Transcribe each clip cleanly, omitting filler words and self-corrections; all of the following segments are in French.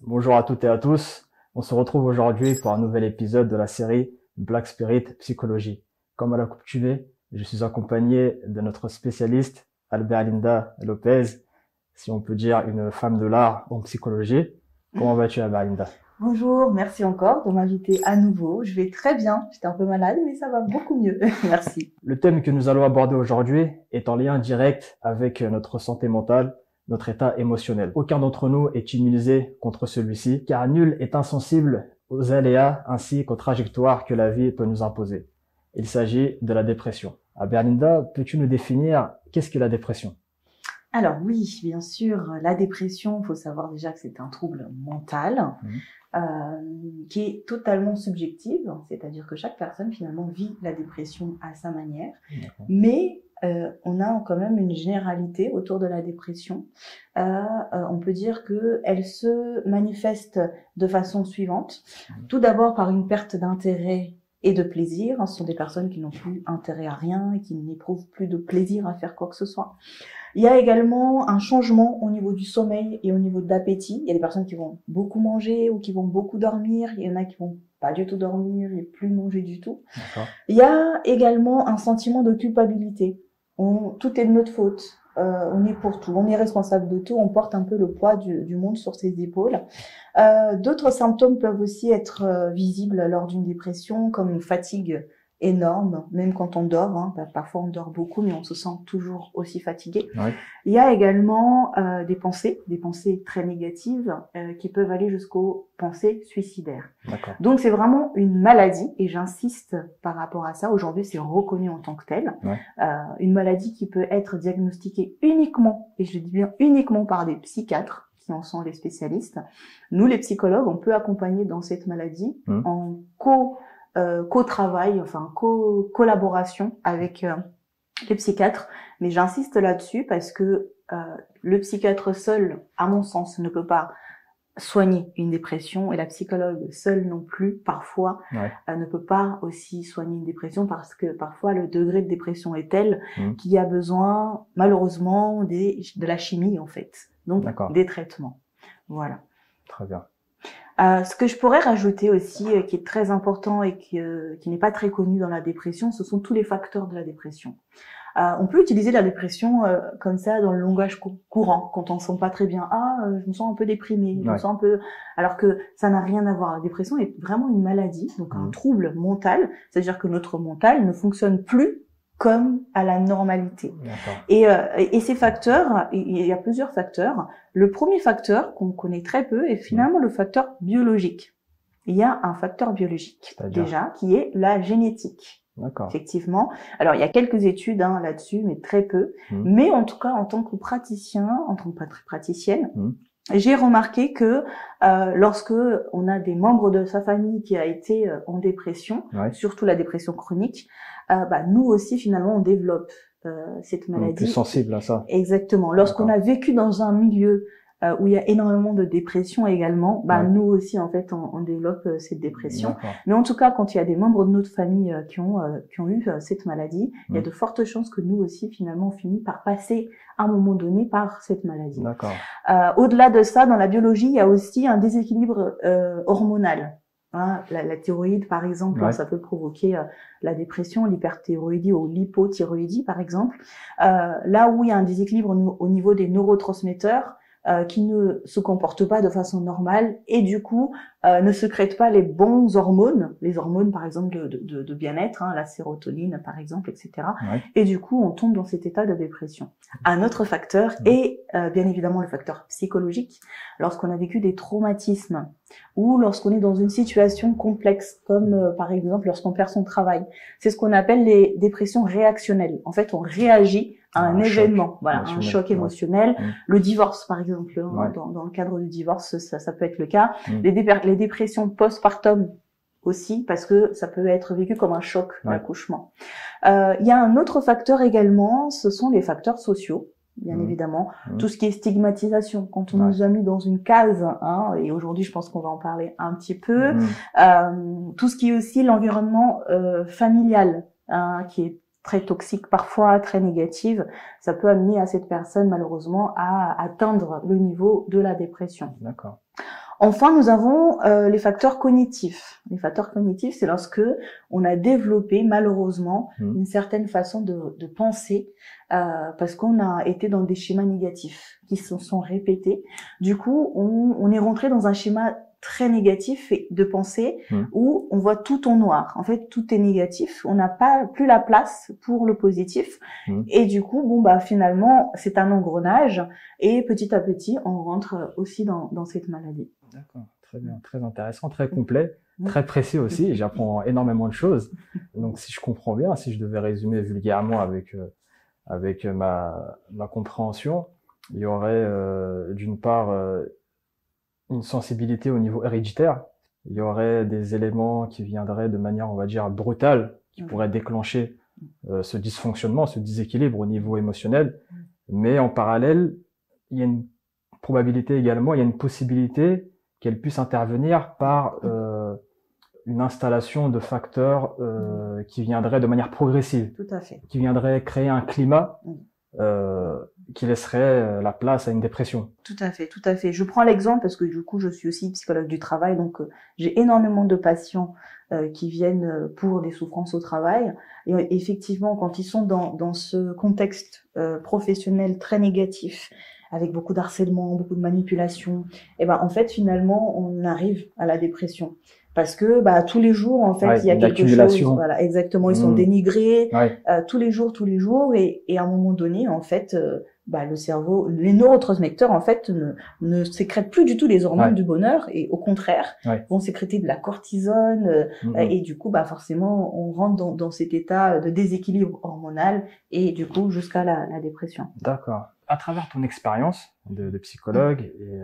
Bonjour à toutes et à tous. On se retrouve aujourd'hui pour un nouvel épisode de la série Black Spirit Psychologie. Comme à l'accoutumée, je suis accompagné de notre spécialiste Alberlinda Lopez, si on peut dire une femme de l'art en psychologie. Comment vas-tu, Alberlinda? Bonjour, merci encore de m'inviter à nouveau. Je vais très bien. J'étais un peu malade, mais ça va beaucoup mieux. Merci. Le thème que nous allons aborder aujourd'hui est en lien direct avec notre santé mentale, notre état émotionnel. Aucun d'entre nous est immunisé contre celui-ci, car nul est insensible aux aléas ainsi qu'aux trajectoires que la vie peut nous imposer. Il s'agit de la dépression. Berlinda, peux-tu nous définir qu'est-ce que la dépression? Alors oui, bien sûr, la dépression, il faut savoir déjà que c'est un trouble mental qui est totalement subjective, c'est-à-dire que chaque personne finalement vit la dépression à sa manière, mais on a quand même une généralité autour de la dépression. On peut dire qu'elle se manifeste de façon suivante. Tout d'abord par une perte d'intérêt et de plaisir. Ce sont des personnes qui n'ont plus intérêt à rien et qui n'éprouvent plus de plaisir à faire quoi que ce soit. Il y a également un changement au niveau du sommeil et au niveau de l'appétit. Il y a des personnes qui vont beaucoup manger ou qui vont beaucoup dormir. Il y en a qui vont pas du tout dormir et plus manger du tout. Il y a également un sentiment de culpabilité. Tout est de notre faute. On est pour tout. On est responsable de tout. On porte un peu le poids du monde sur ses épaules. D'autres symptômes peuvent aussi être visibles lors d'une dépression, comme une fatigue énorme, même quand on dort. Parfois on dort beaucoup, mais on se sent toujours aussi fatigué. Oui. Il y a également des pensées très négatives qui peuvent aller jusqu'aux pensées suicidaires. Donc c'est vraiment une maladie, et j'insiste par rapport à ça. Aujourd'hui, c'est reconnu en tant que tel. Ouais. Une maladie qui peut être diagnostiquée uniquement, et je dis bien uniquement, par des psychiatres qui en sont les spécialistes. Nous, les psychologues, on peut accompagner dans cette maladie en co-travail, enfin collaboration avec les psychiatres, mais j'insiste là-dessus parce que le psychiatre seul, à mon sens, ne peut pas soigner une dépression, et la psychologue seule non plus, parfois, ne peut pas aussi soigner une dépression, parce que parfois le degré de dépression est tel qu'il y a besoin, malheureusement, de la chimie en fait, donc des traitements. Voilà. Très bien. Ce que je pourrais rajouter aussi, qui est très important et qui n'est pas très connu dans la dépression, ce sont tous les facteurs de la dépression. On peut utiliser la dépression comme ça dans le langage courant, quand on ne se sent pas très bien. Je me sens un peu déprimée, je me sens un peu... Alors que ça n'a rien à voir. La dépression est vraiment une maladie, donc un trouble mental, c'est-à-dire que notre mental ne fonctionne plus comme à la normalité. Et ces facteurs, il y a plusieurs facteurs. Le premier facteur qu'on connaît très peu est finalement le facteur biologique. Il y a un facteur biologique déjà qui est la génétique. Effectivement. Alors il y a quelques études là-dessus, mais très peu. Mais en tout cas, en tant que praticien, en tant que praticienne, j'ai remarqué que lorsque on a des membres de sa famille qui a été en dépression, surtout la dépression chronique, nous aussi finalement on développe cette maladie. On est plus sensible à ça. Exactement. Lorsqu'on a vécu dans un milieu où il y a énormément de dépression également, nous aussi en fait on développe cette dépression. Mais en tout cas, quand il y a des membres de notre famille qui ont eu cette maladie, il y a de fortes chances que nous aussi finalement on finit par passer à un moment donné par cette maladie. Au-delà de ça, dans la biologie, il y a aussi un déséquilibre hormonal. La thyroïde, par exemple, ça peut provoquer la dépression, l'hyperthyroïdie ou l'hypothyroïdie, par exemple. Là où il y a un déséquilibre au niveau des neurotransmetteurs, qui ne se comportent pas de façon normale et du coup ne sécrètent pas les bons hormones, les hormones par exemple de bien-être, la sérotonine par exemple, etc. Et du coup on tombe dans cet état de dépression. Un autre facteur est bien évidemment le facteur psychologique. Lorsqu'on a vécu des traumatismes ou lorsqu'on est dans une situation complexe, comme par exemple lorsqu'on perd son travail, c'est ce qu'on appelle les dépressions réactionnelles. En fait, on réagit à un événement, un choc émotionnel. Le divorce, par exemple, dans le cadre du divorce, ça peut être le cas. Les dépressions postpartum aussi, parce que ça peut être vécu comme un choc d'accouchement. Il y a un autre facteur également, ce sont les facteurs sociaux. Bien évidemment, tout ce qui est stigmatisation, quand on nous a mis dans une case, et aujourd'hui je pense qu'on va en parler un petit peu, tout ce qui est aussi l'environnement familial, qui est très toxique parfois, très négative, ça peut amener à cette personne malheureusement à atteindre le niveau de la dépression. Enfin, nous avons les facteurs cognitifs. Les facteurs cognitifs, c'est lorsque on a développé malheureusement une certaine façon de penser parce qu'on a été dans des schémas négatifs qui se sont répétés. Du coup, on est rentré dans un schéma très négatif de pensée où on voit tout en noir. En fait, tout est négatif. On n'a pas plus la place pour le positif. Et du coup, bon bah finalement, c'est un engrenage et petit à petit, on rentre aussi dans cette maladie. D'accord, très bien, très intéressant, très complet, très précis aussi. Et j'apprends énormément de choses. Donc, si je comprends bien, si je devais résumer vulgairement avec ma compréhension, il y aurait d'une part une sensibilité au niveau héréditaire. Il y aurait des éléments qui viendraient de manière, on va dire, brutale, qui pourraient déclencher ce dysfonctionnement, ce déséquilibre au niveau émotionnel. Mais en parallèle, il y a une probabilité également, il y a une possibilité qu'elle puisse intervenir par une installation de facteurs qui viendraient de manière progressive. Tout à fait. Qui viendraient créer un climat qui laisserait la place à une dépression. Tout à fait, tout à fait. Je prends l'exemple parce que du coup, je suis aussi psychologue du travail, donc j'ai énormément de patients qui viennent pour des souffrances au travail. Et effectivement, quand ils sont dans ce contexte professionnel très négatif, avec beaucoup d'harcèlement, beaucoup de manipulation, et ben en fait, finalement, on arrive à la dépression. Parce que tous les jours en fait il y a quelque chose, voilà, exactement, ils sont dénigrés tous les jours et à un moment donné en fait le cerveau, les neurotransmetteurs en fait ne sécrètent plus du tout les hormones du bonheur et au contraire vont sécréter de la cortisone et du coup forcément on rentre dans cet état de déséquilibre hormonal et du coup jusqu'à la dépression. D'accord. À travers ton expérience de psychologue et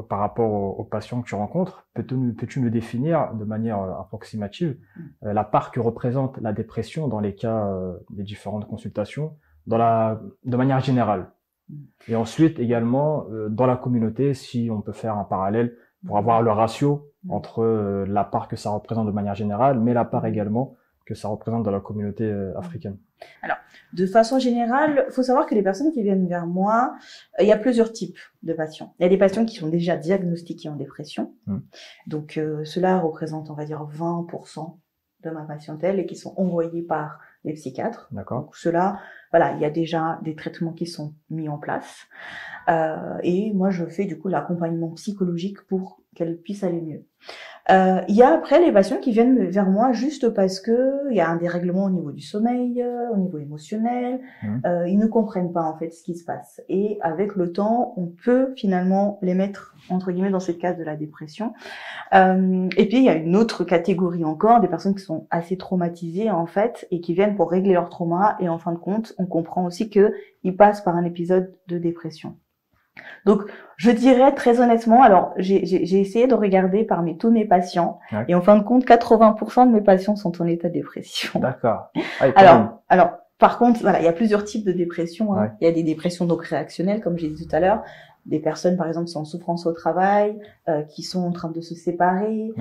par rapport aux patients que tu rencontres, peux-tu nous définir de manière approximative la part que représente la dépression dans les cas des différentes consultations, de manière générale? Et ensuite également dans la communauté, si on peut faire un parallèle pour avoir le ratio entre la part que ça représente de manière générale, mais la part également que ça représente dans la communauté africaine. Alors, de façon générale, il faut savoir que les personnes qui viennent vers moi, il y a plusieurs types de patients. Il y a des patients qui sont déjà diagnostiqués en dépression. Donc, cela représente, on va dire, 20% de ma patientèle et qui sont envoyés par les psychiatres. D'accord. Donc, cela, voilà, il y a déjà des traitements qui sont mis en place. Et moi, je fais du coup l'accompagnement psychologique pour qu'elles puissent aller mieux. Il y a après les patients qui viennent vers moi juste parce que il y a un dérèglement au niveau du sommeil, au niveau émotionnel. Ils ne comprennent pas en fait ce qui se passe. Et avec le temps, on peut finalement les mettre entre guillemets dans cette case de la dépression. Et puis il y a une autre catégorie encore, des personnes qui sont assez traumatisées en fait et qui viennent pour régler leur trauma. Et en fin de compte, on comprend aussi que ils passent par un épisode de dépression. Donc, je dirais très honnêtement, alors j'ai essayé de regarder parmi tous mes patients, et en fin de compte, 80% de mes patients sont en état de dépression. D'accord. Alors, par contre, voilà, il y a plusieurs types de dépression. Il y a des dépressions donc réactionnelles, comme j'ai dit tout à l'heure, des personnes par exemple qui sont en souffrance au travail, qui sont en train de se séparer,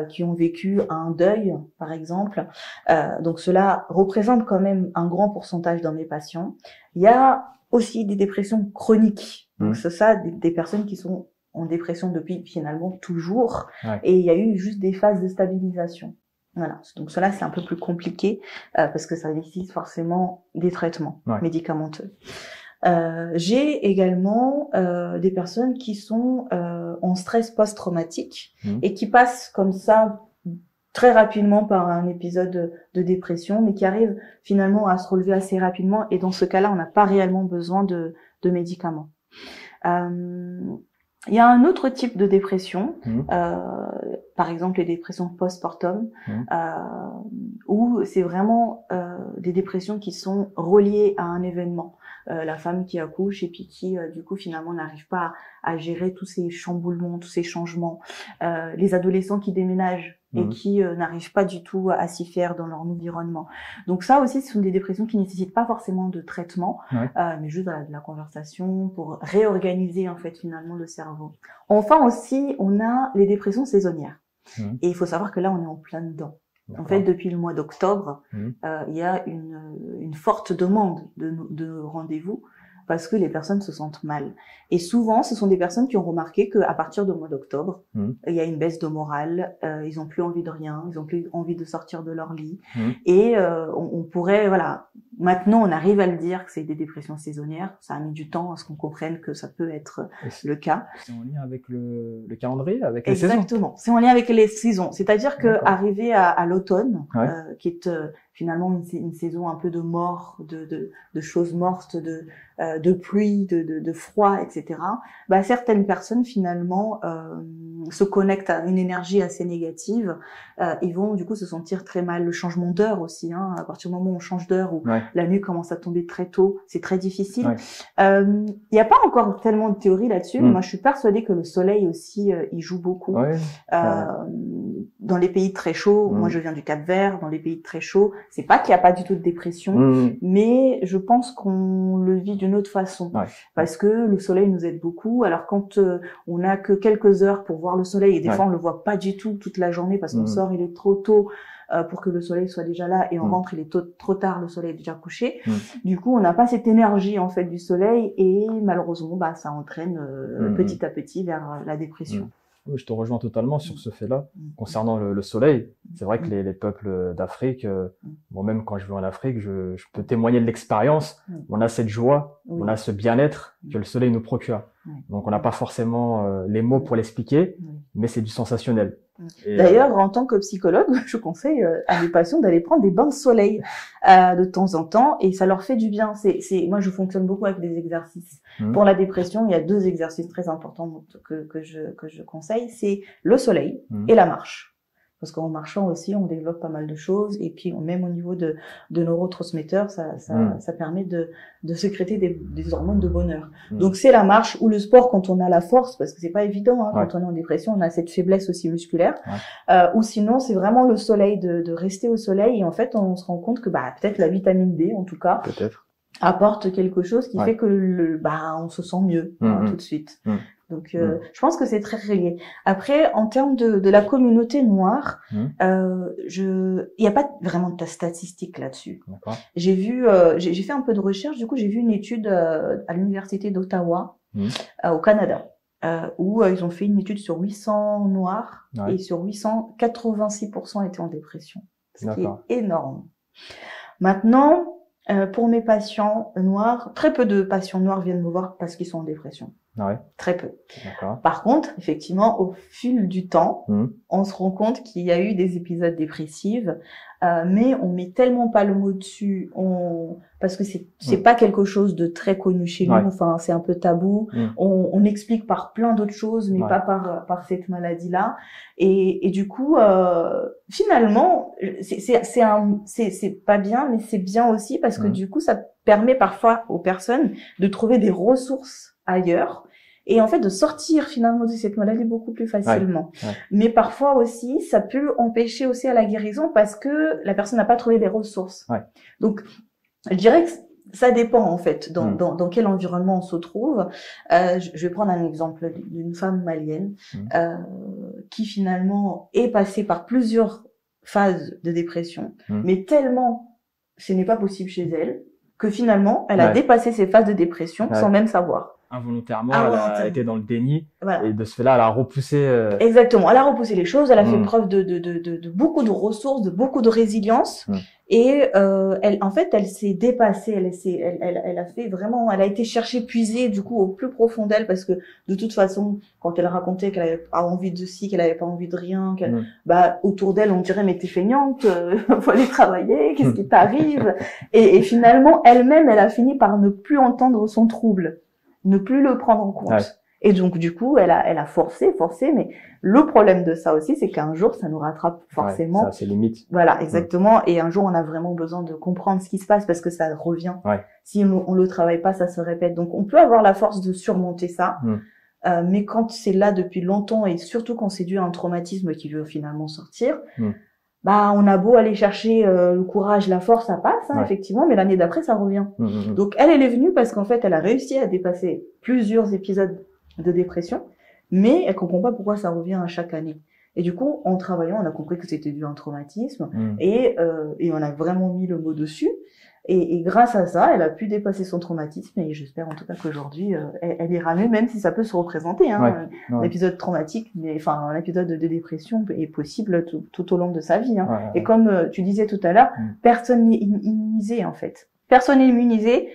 qui ont vécu un deuil, par exemple. Donc, cela représente quand même un grand pourcentage dans mes patients. Il y a aussi des dépressions chroniques. Donc c'est ça, des personnes qui sont en dépression depuis finalement toujours, et il y a eu juste des phases de stabilisation. Voilà. Donc cela c'est un peu plus compliqué parce que ça nécessite forcément des traitements médicamenteux. J'ai également des personnes qui sont en stress post-traumatique et qui passent comme ça très rapidement par un épisode de dépression, mais qui arrivent finalement à se relever assez rapidement. Et dans ce cas-là, on n'a pas réellement besoin de médicaments. Il y a un autre type de dépression, par exemple les dépressions post-partum, où c'est vraiment des dépressions qui sont reliées à un événement. La femme qui accouche et puis qui du coup finalement n'arrive pas à gérer tous ces chamboulements, tous ces changements, les adolescents qui déménagent et qui n'arrivent pas du tout à s'y faire dans leur environnement. Donc ça aussi, ce sont des dépressions qui nécessitent pas forcément de traitement, mais juste de la conversation pour réorganiser en fait finalement le cerveau. Enfin aussi, on a les dépressions saisonnières. Et il faut savoir que là, on est en plein dedans. En fait, depuis le mois d'octobre, il y a une forte demande de rendez-vous parce que les personnes se sentent mal. Et souvent, ce sont des personnes qui ont remarqué qu'à partir du mois d'octobre, il y a une baisse de morale, ils ont plus envie de rien, ils ont plus envie de sortir de leur lit. Et on pourrait, voilà, maintenant on arrive à le dire que c'est des dépressions saisonnières. Ça a mis du temps à ce qu'on comprenne que ça peut être le cas. C'est en lien avec le calendrier, avec les saisons. Exactement, c'est en lien avec les saisons. C'est-à-dire que arrivé à l'automne, qui est finalement une saison un peu de mort, de choses mortes, de pluie, de froid, etc. Bah, certaines personnes finalement se connectent à une énergie assez négative. Ils vont du coup se sentir très mal. Le changement d'heure aussi, à partir du moment où on change d'heure, où la nuit commence à tomber très tôt, c'est très difficile. Il n'y a pas encore tellement de théories là-dessus, mais moi je suis persuadée que le soleil aussi il joue beaucoup. Dans les pays très chauds, moi je viens du Cap-Vert, dans les pays très chauds, c'est pas qu'il n'y a pas du tout de dépression, mais je pense qu'on le vit d'une autre façon, parce que le soleil nous aide beaucoup. Alors quand on n'a que quelques heures pour voir le soleil, et des fois on le voit pas du tout toute la journée parce qu'on sort, il est trop tôt pour que le soleil soit déjà là, et on rentre, il est trop tard, le soleil est déjà couché. Du coup, on n'a pas cette énergie en fait du soleil, et malheureusement, bah ça entraîne petit à petit vers la dépression. Oui, je te rejoins totalement sur ce fait-là. Concernant le soleil, c'est vrai que les peuples d'Afrique, moi-même quand je vais en Afrique, je peux témoigner de l'expérience. On a cette joie, on a ce bien-être que le soleil nous procure. Donc on n'a pas forcément les mots pour l'expliquer, mais c'est du sensationnel. D'ailleurs, en tant que psychologue, je conseille à mes patients d'aller prendre des bains de soleil de temps en temps, et ça leur fait du bien. Moi, je fonctionne beaucoup avec des exercices. Pour la dépression, il y a 2 exercices très importants que je conseille, c'est le soleil et la marche. Parce qu'en marchant aussi, on développe pas mal de choses, et puis même au niveau de neurotransmetteurs, ça permet de sécréter des hormones de bonheur. Donc c'est la marche ou le sport quand on a la force, parce que c'est pas évident, quand on est en dépression, on a cette faiblesse aussi musculaire. Ou sinon, c'est vraiment le soleil, de rester au soleil, et en fait, on se rend compte que peut-être la vitamine D, en tout cas, apporte quelque chose qui fait que on se sent mieux tout de suite. Donc, je pense que c'est très relié. Après, en termes de la communauté noire, il n'y a pas vraiment de statistiques là-dessus. J'ai fait un peu de recherche. Du coup, j'ai vu une étude à l'université d'Ottawa, au Canada, où ils ont fait une étude sur 800 noirs, et sur 800, 86% étaient en dépression, ce qui est énorme. Maintenant, pour mes patients noirs, très peu de patients noirs viennent me voir parce qu'ils sont en dépression. Très peu. Par contre, effectivement, au fil du temps, on se rend compte qu'il y a eu des épisodes dépressifs, mais on met tellement pas le mot dessus, parce que c'est pas quelque chose de très connu chez nous. Enfin, c'est un peu tabou. On explique par plein d'autres choses, mais pas par cette maladie-là. Et du coup, finalement, c'est pas bien, mais c'est bien aussi, parce que du coup, ça permet parfois aux personnes de trouver des ressources ailleurs, et en fait de sortir finalement de cette maladie beaucoup plus facilement. Mais parfois aussi, ça peut empêcher aussi à la guérison, parce que la personne n'a pas trouvé les ressources. Donc, je dirais que ça dépend en fait dans quel environnement on se trouve. Je vais prendre un exemple d'une femme malienne qui finalement est passée par plusieurs phases de dépression, mais tellement ce n'est pas possible chez elle, que finalement, elle a dépassé ces phases de dépression sans même savoir. Involontairement, elle a été dans le déni, et de ce fait-là, elle a repoussé... Exactement, elle a repoussé les choses, elle a fait preuve de beaucoup de ressources, de beaucoup de résilience, et elle s'est dépassée, elle a fait vraiment, elle a été chercher, puiser du coup au plus profond d'elle, parce que de toute façon, quand elle racontait qu'elle avait pas envie de ci, qu'elle avait pas envie de rien, autour d'elle on dirait mais t'es feignante, faut aller travailler, qu'est-ce qui t'arrive, et finalement elle-même elle a fini par ne plus entendre son trouble, ne plus le prendre en compte. Et donc, du coup, elle a forcé, mais le problème de ça aussi, c'est qu'un jour, ça nous rattrape forcément. Ça, c'est limite. Voilà, exactement. Et un jour, on a vraiment besoin de comprendre ce qui se passe, parce que ça revient. Si on le travaille pas, ça se répète. Donc, on peut avoir la force de surmonter ça. Mais quand c'est là depuis longtemps, et surtout quand c'est dû à un traumatisme qui veut finalement sortir, on a beau aller chercher le courage, la force, ça passe, effectivement, mais l'année d'après, ça revient. Donc, elle est venue parce qu'en fait, elle a réussi à dépasser plusieurs épisodes de dépression, mais elle comprend pas pourquoi ça revient à chaque année. Et du coup, en travaillant, on a compris que c'était dû à un traumatisme, et on a vraiment mis le mot dessus. Et grâce à ça, elle a pu dépasser son traumatisme et j'espère en tout cas qu'aujourd'hui, elle ira mieux, même si ça peut se représenter. Hein, un épisode traumatique, mais enfin un épisode de dépression est possible tout au long de sa vie. Hein. Et comme tu disais tout à l'heure, personne n'est immunisé en fait. Personne n'est immunisé.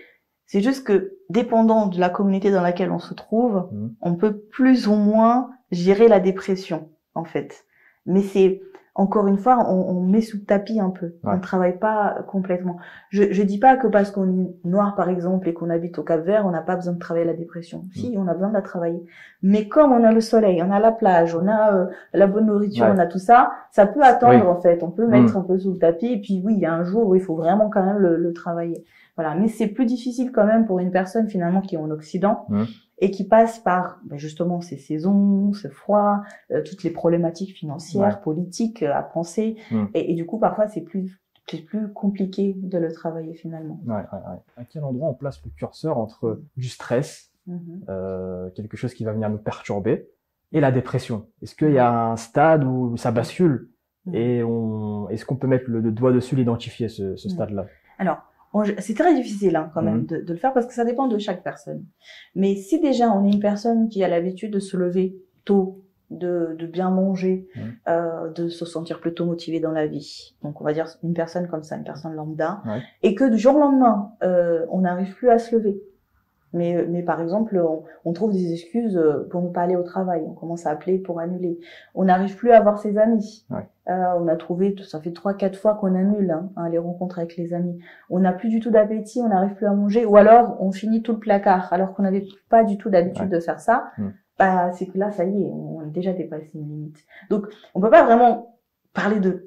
C'est juste que dépendant de la communauté dans laquelle on se trouve, on peut plus ou moins gérer la dépression en fait. Mais c'est encore une fois, on met sous le tapis un peu. On ne travaille pas complètement. Je dis pas que parce qu'on est noir, par exemple, et qu'on habite au Cap-Vert, on n'a pas besoin de travailler la dépression. Si, on a besoin de la travailler. Mais comme on a le soleil, on a la plage, on a la bonne nourriture, on a tout ça, ça peut attendre, en fait. On peut mettre un peu sous le tapis. Et puis, oui, il y a un jour où il faut vraiment quand même le travailler. Voilà. Mais c'est plus difficile quand même pour une personne, finalement, qui est en Occident. Et qui passe par justement ces saisons, ce froid, toutes les problématiques financières, politiques à penser. Et du coup, parfois, c'est plus compliqué de le travailler finalement. À quel endroit on place le curseur entre du stress, quelque chose qui va venir nous perturber, et la dépression? Est-ce qu'il y a un stade où ça bascule et est-ce qu'on peut mettre le doigt dessus, l'identifier, ce stade-là? Alors, c'est très difficile quand même de le faire parce que ça dépend de chaque personne. Mais si déjà on est une personne qui a l'habitude de se lever tôt, de bien manger, de se sentir plutôt motivée dans la vie, donc on va dire une personne comme ça, une personne lambda, et que du jour au lendemain on n'arrive plus à se lever. Mais par exemple, on trouve des excuses pour ne pas aller au travail. On commence à appeler pour annuler. On n'arrive plus à voir ses amis. On a trouvé, ça fait 3-4 fois qu'on annule les rencontres avec les amis. On n'a plus du tout d'appétit, on n'arrive plus à manger. Ou alors, on finit tout le placard, alors qu'on n'avait pas du tout d'habitude de faire ça. Bah, c'est que là, ça y est, on a déjà dépassé une limite. Donc, on peut pas vraiment parler de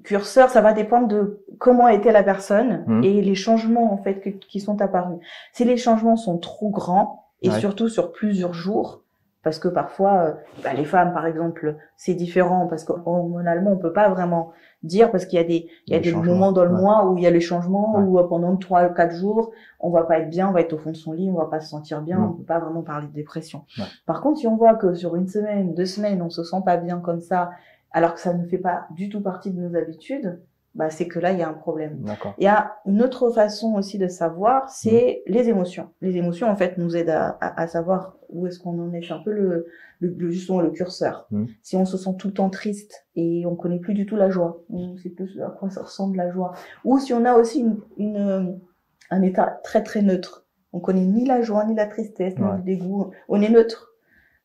curseur, ça va dépendre de comment était la personne et les changements en fait qui sont apparus. Si les changements sont trop grands et surtout sur plusieurs jours, parce que parfois les femmes par exemple c'est différent parce qu'hormonalement on peut pas vraiment dire parce qu'il y a des moments dans le mois où il y a les changements où pendant 3-4 jours on va pas être bien, on va être au fond de son lit, on va pas se sentir bien, on peut pas vraiment parler de dépression. Par contre si on voit que sur une semaine, 2 semaines on se sent pas bien comme ça alors que ça ne fait pas du tout partie de nos habitudes, bah c'est que là il y a un problème. Il y a une autre façon aussi de savoir, c'est les émotions. Les émotions en fait nous aident à savoir où est-ce qu'on en est. C'est un peu justement le curseur. Si on se sent tout le temps triste et on connaît plus du tout la joie, on sait plus à quoi ça ressemble la joie. Ou si on a aussi un état très très neutre, on connaît ni la joie ni la tristesse ni le dégoût, on est neutre.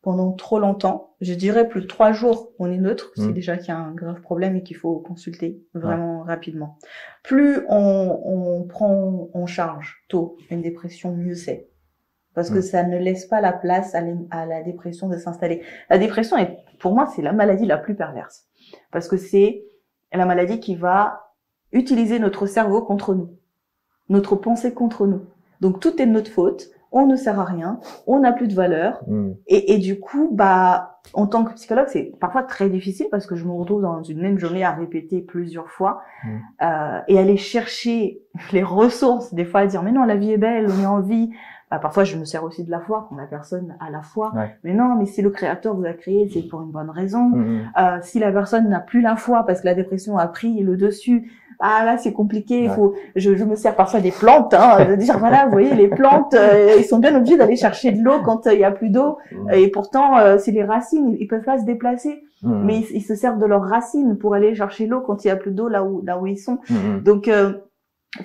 Pendant trop longtemps, je dirais plus de 3 jours, on est neutre, c'est déjà qu'il y a un grave problème et qu'il faut consulter vraiment rapidement. Plus on prend en charge tôt une dépression, mieux c'est. Parce que ça ne laisse pas la place à la dépression de s'installer. La dépression pour moi, c'est la maladie la plus perverse. Parce que c'est la maladie qui va utiliser notre cerveau contre nous. Notre pensée contre nous. Donc tout est de notre faute. On ne sert à rien, on n'a plus de valeur, et du coup, en tant que psychologue, c'est parfois très difficile parce que je me retrouve dans une même journée à répéter plusieurs fois et aller chercher les ressources, des fois à dire mais non, la vie est belle, on est en vie. Parfois, je me sers aussi de la foi quand la personne a la foi. Mais non, mais si le créateur vous a créé, c'est pour une bonne raison. Si la personne n'a plus la foi parce que la dépression a pris le dessus, là c'est compliqué, je me sers parfois des plantes, de dire voilà, vous voyez les plantes, ils sont bien obligés d'aller chercher de l'eau quand il y a plus d'eau, et pourtant c'est les racines, ils peuvent pas se déplacer, mais ils se servent de leurs racines pour aller chercher l'eau quand il y a plus d'eau là où ils sont. Donc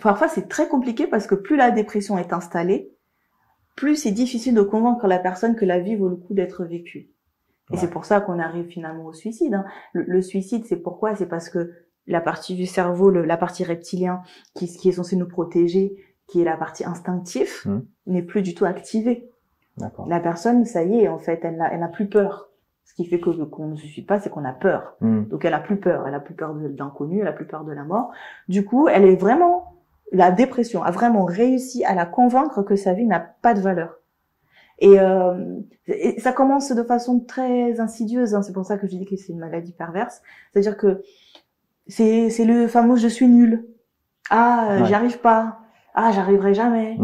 parfois c'est très compliqué parce que plus la dépression est installée, plus c'est difficile de convaincre la personne que la vie vaut le coup d'être vécue. Et c'est pour ça qu'on arrive finalement au suicide. Le suicide, c'est pourquoi? C'est parce que la partie du cerveau, la partie reptilien, qui est censée nous protéger, qui est la partie instinctive, n'est plus du tout activée. La personne, ça y est, en fait, elle n'a plus peur. Ce qui fait qu'on ne se suicide pas, c'est qu'on a peur. Donc elle a plus peur. Elle a plus peur de l'inconnu, elle a plus peur de la mort. Du coup, la dépression a vraiment réussi à la convaincre que sa vie n'a pas de valeur. Et ça commence de façon très insidieuse. C'est pour ça que je dis que c'est une maladie perverse. C'est-à-dire que c'est le fameux je suis nul. J'y arrive pas. J'arriverai jamais.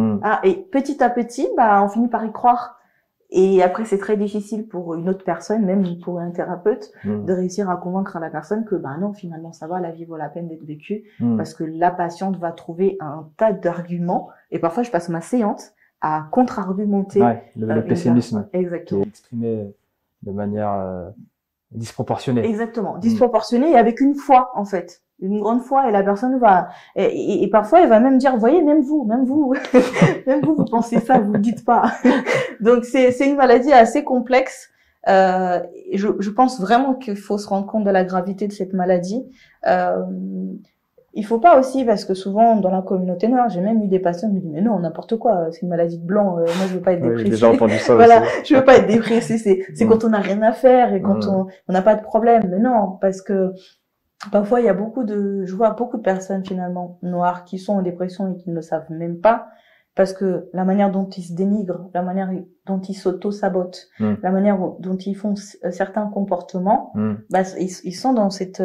Et petit à petit, on finit par y croire. Et après, c'est très difficile pour une autre personne, même pour un thérapeute, de réussir à convaincre la personne que, bah non, finalement, ça va, la vie vaut la peine d'être vécue, parce que la patiente va trouver un tas d'arguments. Et parfois, je passe ma séance à contre-argumenter. Le pessimisme. Exactement. Qui est exprimé de manière disproportionnée. Exactement. Disproportionnée et avec une foi, en fait. Une grande foi, et la personne va, et parfois elle va même dire, voyez, même vous, même vous vous pensez ça, vous le dites pas. Donc c'est une maladie assez complexe. Je pense vraiment qu'il faut se rendre compte de la gravité de cette maladie. Il faut pas aussi, parce que souvent dans la communauté noire, j'ai même eu des patients qui me disent, mais non, n'importe quoi, c'est une maladie de blanc, moi je veux pas être dépressée. J'ai déjà entendu ça voilà, aussi. je veux pas être dépressée, c'est quand on n'a rien à faire et quand on n'a pas de problème. Mais non, parce que parfois, il y a je vois beaucoup de personnes finalement noires qui sont en dépression et qui ne le savent même pas, parce que la manière dont ils se dénigrent, la manière dont ils s'auto-sabotent, la manière dont ils font certains comportements, bah, ils sont dans cette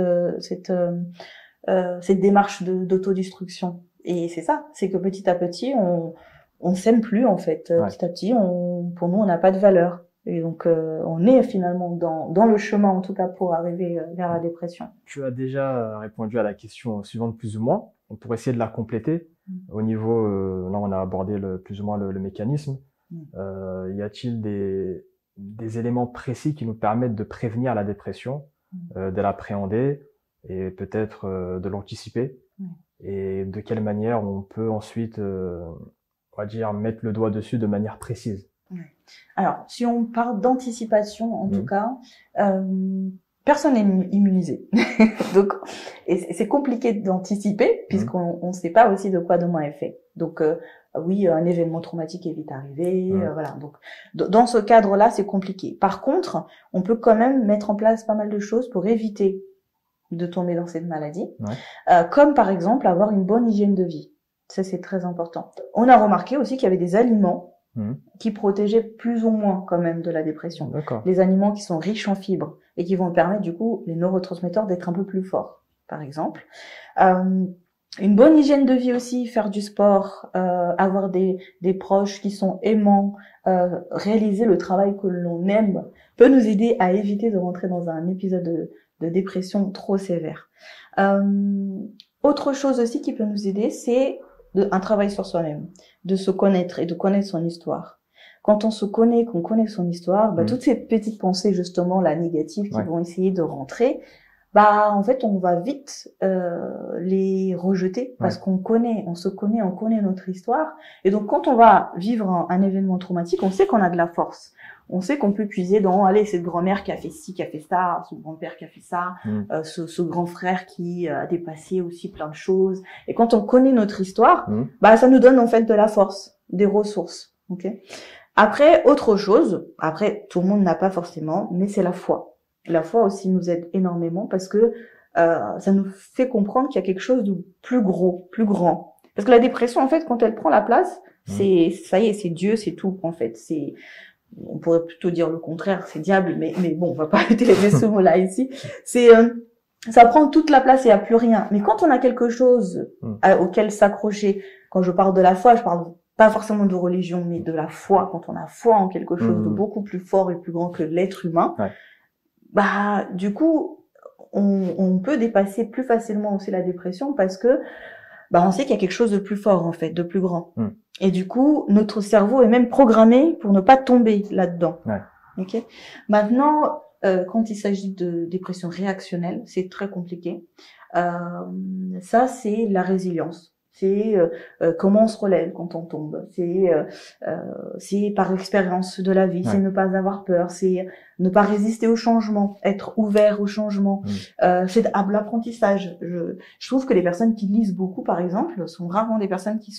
démarche d'autodestruction. Et c'est ça, c'est que petit à petit, on s'aime plus en fait. Petit à petit, pour nous, on n'a pas de valeur. Et donc, on est finalement dans le chemin, en tout cas, pour arriver vers la dépression. Tu as déjà répondu à la question suivante, plus ou moins. Pour essayer de la compléter, au niveau, là, on a abordé plus ou moins le mécanisme. Y a-t-il des éléments précis qui nous permettent de prévenir la dépression, de l'appréhender et peut-être de l'anticiper? Et de quelle manière on peut ensuite, on va dire, mettre le doigt dessus de manière précise? Alors, si on parle d'anticipation, en tout cas, personne n'est immunisé. Donc, et c'est compliqué d'anticiper, puisqu'on ne sait pas aussi de quoi demain est fait. Donc, oui, un événement traumatique est vite arrivé, voilà. Donc, dans ce cadre-là, c'est compliqué. Par contre, on peut quand même mettre en place pas mal de choses pour éviter de tomber dans cette maladie, comme par exemple avoir une bonne hygiène de vie. Ça, c'est très important. On a remarqué aussi qu'il y avait des aliments qui protégeaient plus ou moins quand même de la dépression. Les aliments qui sont riches en fibres et qui vont permettre du coup les neurotransmetteurs d'être un peu plus forts, par exemple. Une bonne hygiène de vie aussi, faire du sport, avoir des proches qui sont aimants, réaliser le travail que l'on aime peut nous aider à éviter de rentrer dans un épisode de dépression trop sévère. Autre chose aussi qui peut nous aider, c'est un travail sur soi-même, de se connaître et de connaître son histoire. Quand on se connaît, qu'on connaît son histoire, bah, toutes ces petites pensées justement là négatives qui vont essayer de rentrer, bah en fait on va vite les rejeter parce qu'on se connaît, on connaît notre histoire. Et donc quand on va vivre un événement traumatique, on sait qu'on a de la force. On sait qu'on peut puiser dans, allez, cette grand-mère qui a fait ci, qui a fait ça, ce grand-père qui a fait ça, ce grand frère qui a dépassé aussi plein de choses. Et quand on connaît notre histoire, bah ça nous donne en fait de la force, des ressources. Okay. Après, autre chose, après tout le monde n'a pas forcément, mais c'est la foi. La foi aussi nous aide énormément parce que ça nous fait comprendre qu'il y a quelque chose de plus gros, plus grand. Parce que la dépression, en fait, quand elle prend la place, c'est ça y est, c'est Dieu, c'est tout en fait. On pourrait plutôt dire le contraire, c'est diable, mais bon, on va pas utiliser ce mot-là ici. Ça prend toute la place et il n'y a plus rien. Mais quand on a quelque chose auquel s'accrocher, quand je parle de la foi, je parle pas forcément de religion, mais de la foi. Quand on a foi en quelque chose de beaucoup plus fort et plus grand que l'être humain, bah du coup, on peut dépasser plus facilement aussi la dépression parce que bah on sait qu'il y a quelque chose de plus fort en fait, de plus grand. Et du coup, notre cerveau est même programmé pour ne pas tomber là-dedans. Okay. Maintenant, quand il s'agit de dépression réactionnelle, c'est très compliqué. Ça, c'est la résilience. C'est comment on se relève quand on tombe. C'est par l'expérience de la vie. C'est ne pas avoir peur. C'est ne pas résister au changement, être ouvert au changement. C'est l'apprentissage. Je trouve que les personnes qui lisent beaucoup, par exemple, sont rarement des personnes qui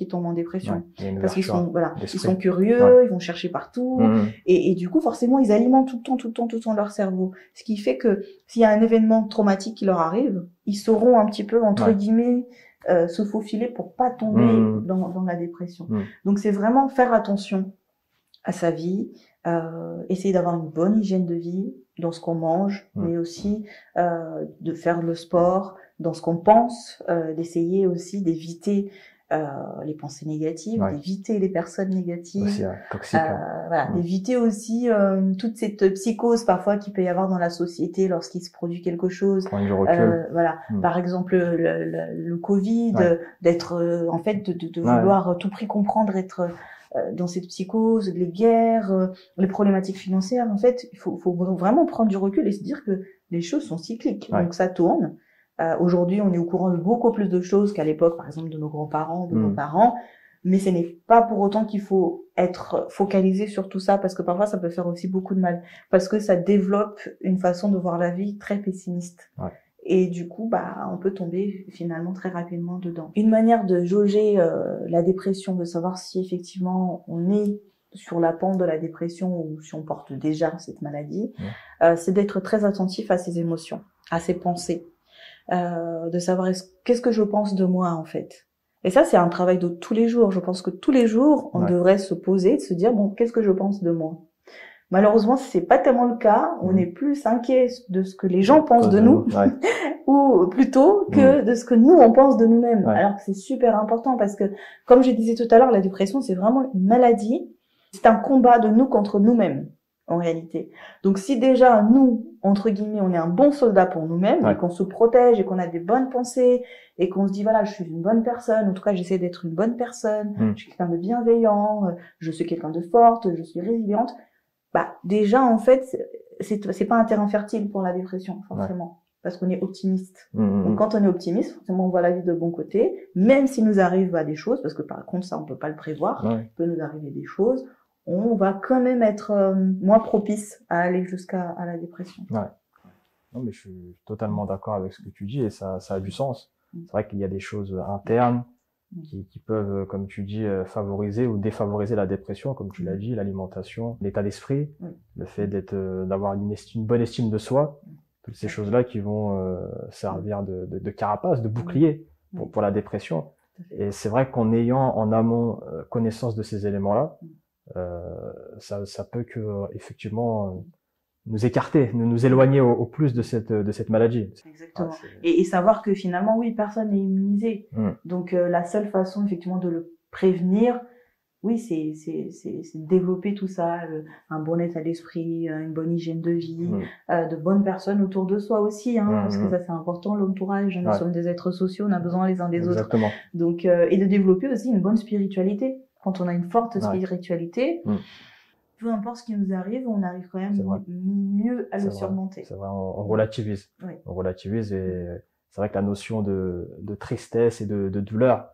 tombent en dépression, parce qu'ils sont ils sont curieux, ils vont chercher partout, et du coup forcément ils alimentent tout le temps leur cerveau. Ce qui fait que s'il y a un événement traumatique qui leur arrive, ils sauront un petit peu entre guillemets se faufiler pour pas tomber dans la dépression. Donc c'est vraiment faire attention à sa vie, essayer d'avoir une bonne hygiène de vie dans ce qu'on mange, mais aussi de faire le sport, dans ce qu'on pense, d'essayer aussi d'éviter les pensées négatives, d'éviter les personnes négatives, aussi, toxiques, voilà, d'éviter aussi toute cette psychose parfois qu'il peut y avoir dans la société lorsqu'il se produit quelque chose. Prendre du recul. Voilà, par exemple le Covid, d'être en fait de vouloir à tout prix comprendre, être dans cette psychose, les guerres, les problématiques financières. En fait, il faut vraiment prendre du recul et se dire que les choses sont cycliques, donc ça tourne. Aujourd'hui, on est au courant de beaucoup plus de choses qu'à l'époque, par exemple, de nos grands-parents, de nos parents. Mais ce n'est pas pour autant qu'il faut être focalisé sur tout ça, parce que parfois, ça peut faire aussi beaucoup de mal. Parce que ça développe une façon de voir la vie très pessimiste. Et du coup, on peut tomber finalement très rapidement dedans. Une manière de jauger la dépression, de savoir si effectivement on est sur la pente de la dépression ou si on porte déjà cette maladie, c'est d'être très attentif à ses émotions, à ses pensées. De savoir qu'est-ce que je pense de moi en fait. Et ça, c'est un travail de tous les jours. Je pense que tous les jours, on devrait se poser, se dire bon, qu'est-ce que je pense de moi. Malheureusement, c'est pas tellement le cas. On est plus inquiet de ce que les gens pensent de nous, ou plutôt que de ce que nous on pense de nous-mêmes. Alors que c'est super important parce que, comme je disais tout à l'heure, la dépression c'est vraiment une maladie. C'est un combat de nous contre nous-mêmes. En réalité. Donc si déjà nous, entre guillemets, on est un bon soldat pour nous-mêmes et qu'on se protège et qu'on a des bonnes pensées et qu'on se dit voilà, je suis une bonne personne, en tout cas j'essaie d'être une bonne personne, je suis quelqu'un de bienveillant, je suis quelqu'un de forte, je suis résiliente, déjà en fait c'est pas un terrain fertile pour la dépression forcément. Parce qu'on est optimiste. Donc quand on est optimiste, forcément on voit la vie de bon côté, même s'il nous arrive des choses, parce que par contre ça on peut pas le prévoir, il peut nous arriver des choses, on va quand même être moins propice à aller jusqu'à la dépression. Non, mais je suis totalement d'accord avec ce que tu dis et ça a du sens. C'est vrai qu'il y a des choses internes qui peuvent, comme tu dis, favoriser ou défavoriser la dépression, comme tu l'as dit, l'alimentation, l'état d'esprit, le fait d'avoir une bonne estime de soi, toutes ces choses-là qui vont servir de carapace, de bouclier pour la dépression. Et c'est vrai qu'en ayant en amont connaissance de ces éléments-là, ça peut que effectivement nous écarter, nous éloigner au plus de cette maladie. Exactement. Et savoir que finalement personne n'est immunisé. Donc la seule façon effectivement de le prévenir, c'est de développer tout ça, un bon état d'esprit, une bonne hygiène de vie, de bonnes personnes autour de soi aussi, parce que ça c'est important, l'entourage. Nous sommes des êtres sociaux, on a besoin les uns des autres. Donc et de développer aussi une bonne spiritualité. Quand on a une forte spiritualité, peu importe ce qui nous arrive, on arrive quand même mieux à le surmonter. C'est vrai, on relativise. On relativise et c'est vrai que la notion de tristesse et de douleur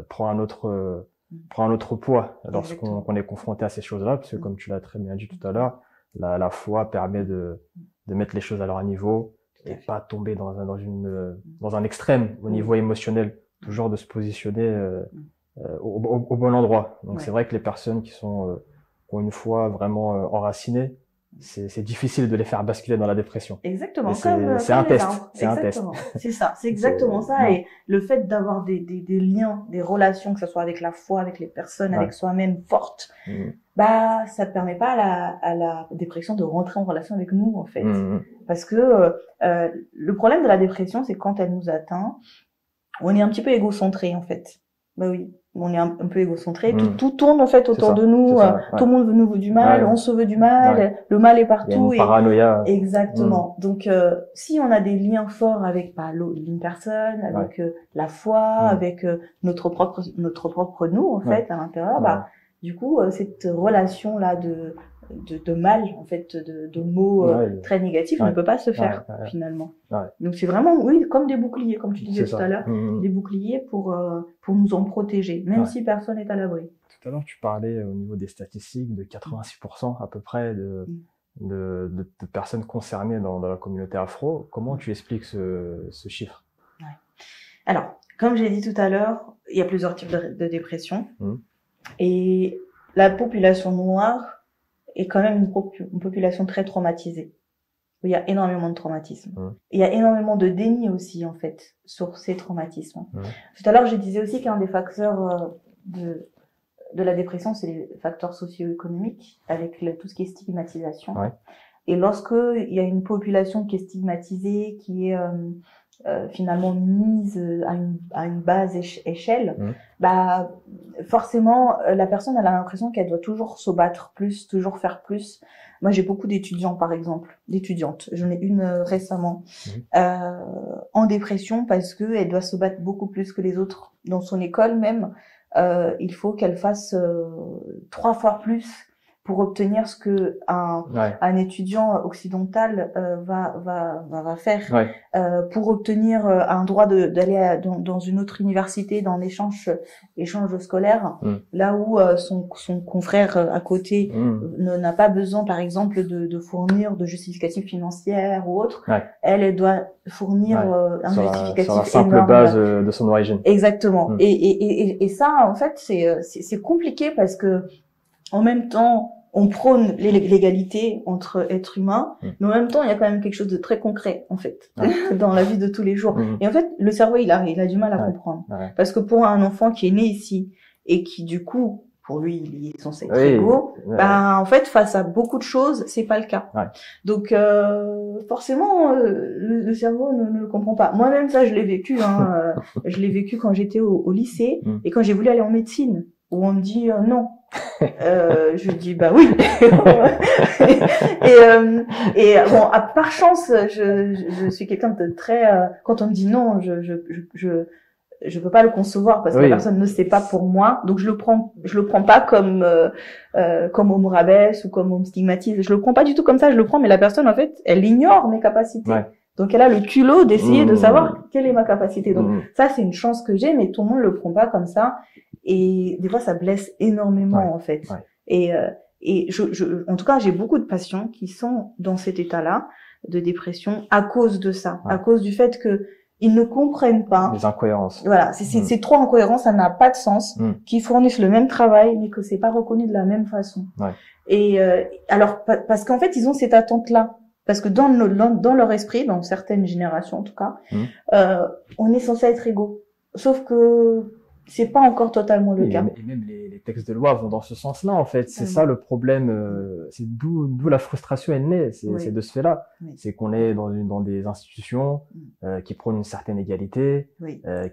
prend un autre poids lorsqu'on est confronté à ces choses-là, parce que comme tu l'as très bien dit tout à l'heure, la foi permet de mettre les choses à leur niveau et pas tomber dans un extrême au niveau émotionnel, toujours de se positionner au bon endroit. Donc c'est vrai que les personnes qui ont une foi vraiment enracinée, c'est difficile de les faire basculer dans la dépression. Exactement. C'est un test. C'est un test. C'est ça. C'est exactement ça. Et le fait d'avoir des liens, des relations, que ce soit avec la foi, avec les personnes, avec soi-même fortes, ça permet pas à la dépression de rentrer en relation avec nous, en fait. Parce que le problème de la dépression, c'est quand elle nous atteint, on est un petit peu égocentré, en fait. On est un peu égocentré, tout tourne en fait autour de nous, tout le monde nous veut du mal, on se veut du mal, le mal est partout. Il y a une paranoïa. Exactement. Donc si on a des liens forts avec une personne, avec la foi, avec notre propre nous en fait à l'intérieur, du coup cette relation là de mal en fait, de mots très négatifs ne peut pas se faire finalement. Donc c'est vraiment comme des boucliers, comme tu disais tout à l'heure, des boucliers pour nous en protéger, même si personne n'est à l'abri. Tout à l'heure tu parlais au niveau des statistiques de 86% à peu près de personnes concernées dans la communauté afro. Comment tu expliques ce chiffre? Alors, comme j'ai dit tout à l'heure, il y a plusieurs types de dépression et la population noire est quand même une population très traumatisée. Il y a énormément de traumatisme. Il y a énormément de déni aussi, en fait, sur ces traumatismes. Tout à l'heure, je disais aussi qu'un des facteurs de la dépression, c'est les facteurs socio-économiques, avec tout ce qui est stigmatisation. Et lorsque il y a une population qui est stigmatisée, qui est finalement mise à une base échelle, bah forcément la personne elle a l'impression qu'elle doit toujours se battre plus, toujours faire plus. Moi j'ai beaucoup d'étudiants par exemple, d'étudiantes, j'en ai une récemment en dépression parce que elle doit se battre beaucoup plus que les autres dans son école même. Il faut qu'elle fasse 3 fois plus pour obtenir ce que un étudiant occidental va faire, pour obtenir un droit d'aller dans une autre université dans l'échange scolaire, là où son confrère à côté n'a pas besoin par exemple de fournir de justificatif financier ou autre. Elle doit fournir un justificatif sur la simple énorme. base de son origine. Exactement. Et ça en fait c'est compliqué parce que en même temps, on prône l'égalité entre êtres humains, mais en même temps, il y a quand même quelque chose de très concret, en fait, dans la vie de tous les jours. Et en fait, le cerveau, il a du mal à comprendre. Parce que pour un enfant qui est né ici, et qui, du coup, pour lui, il est censé être égaux, ben, en fait, face à beaucoup de choses, c'est pas le cas. Donc, forcément, le cerveau ne le comprend pas. Moi-même, ça, je l'ai vécu, je l'ai vécu quand j'étais au lycée, et quand j'ai voulu aller en médecine, où on me dit non. Je dis bah oui. et bon, par chance, je suis quelqu'un de très quand on me dit non, je peux pas le concevoir parce que la personne ne sait pas pour moi, donc je le prends pas comme on me rabaisse ou comme on me stigmatise. Je le prends pas du tout comme ça, je le prends, mais la personne en fait, elle ignore mes capacités. Donc elle a le culot d'essayer de savoir quelle est ma capacité. Donc ça c'est une chance que j'ai, mais tout le monde le prend pas comme ça. Et des fois ça blesse énormément en fait. Et en tout cas j'ai beaucoup de patients qui sont dans cet état-là de dépression à cause de ça, à cause du fait que ils ne comprennent pas. Les incohérences. Voilà, c'est trop incohérent, ça n'a pas de sens. Qu'ils fournissent le même travail, mais que c'est pas reconnu de la même façon. Et alors parce qu'en fait ils ont cette attente-là. Parce que dans leur esprit, dans certaines générations en tout cas, on est censé être égaux. Sauf que c'est pas encore totalement le cas. Et même les textes de loi vont dans ce sens-là, en fait. C'est ça le problème. C'est d'où la frustration est née. C'est de ce fait-là. C'est qu'on est dans des institutions qui prônent une certaine égalité,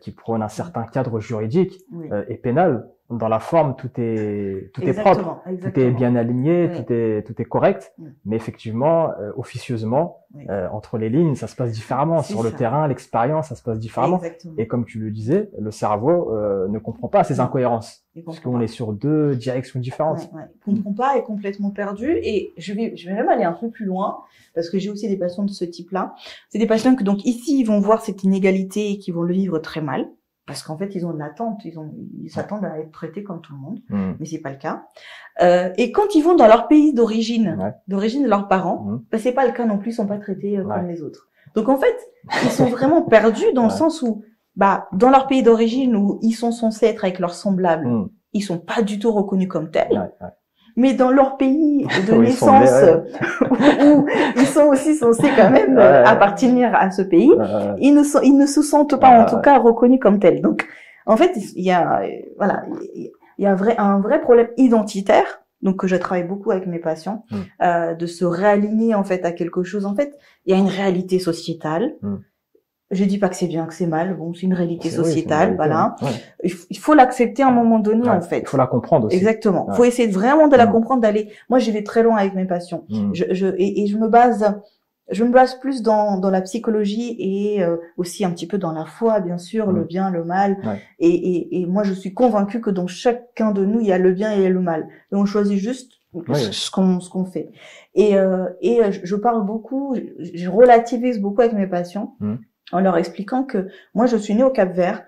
qui prônent un certain cadre juridique et pénal. Dans la forme, tout est propre, tout est bien aligné, tout est correct. Mais effectivement, officieusement, entre les lignes, ça se passe différemment. Sur le terrain, l'expérience, ça se passe différemment. Et comme tu le disais, le cerveau ne comprend pas ces incohérences, parce qu'on est sur 2 directions différentes. Il comprend pas, est complètement perdu. Et je vais même aller un peu plus loin, parce que j'ai aussi des patients de ce type-là. C'est des patients que donc ici, ils vont voir cette inégalité et qui vont le vivre très mal. Parce qu'en fait, ils ont une attente, ils s'attendent à être traités comme tout le monde, mais c'est pas le cas. Et quand ils vont dans leur pays d'origine, d'origine de leurs parents, ben c'est pas le cas non plus, ils sont pas traités comme les autres. Donc en fait, ils sont vraiment perdus dans le sens où, bah, dans leur pays d'origine où ils sont censés être avec leurs semblables, ils sont pas du tout reconnus comme tels. Mais dans leur pays de naissance, où ils sont aussi censés quand même appartenir à ce pays, ils ne se sentent pas en tout cas reconnus comme tels. Donc, en fait, il y a un vrai problème identitaire, donc que je travaille beaucoup avec mes patients, de se réaligner en fait à quelque chose. En fait, il y a une réalité sociétale. Je dis pas que c'est bien, que c'est mal. Bon, c'est une réalité sociétale, voilà. Il faut l'accepter à un moment donné, en fait. Il faut la comprendre aussi. Exactement. Il faut essayer vraiment de la comprendre, d'aller. Moi, je vais très loin avec mes patients. Je me base plus dans la psychologie et aussi un petit peu dans la foi, bien sûr, le bien, le mal. Et moi, je suis convaincue que dans chacun de nous, il y a le bien et le mal. Et on choisit juste ce qu'on fait. Et je parle beaucoup, je relativise beaucoup avec mes patients. En leur expliquant que moi je suis née au Cap-Vert,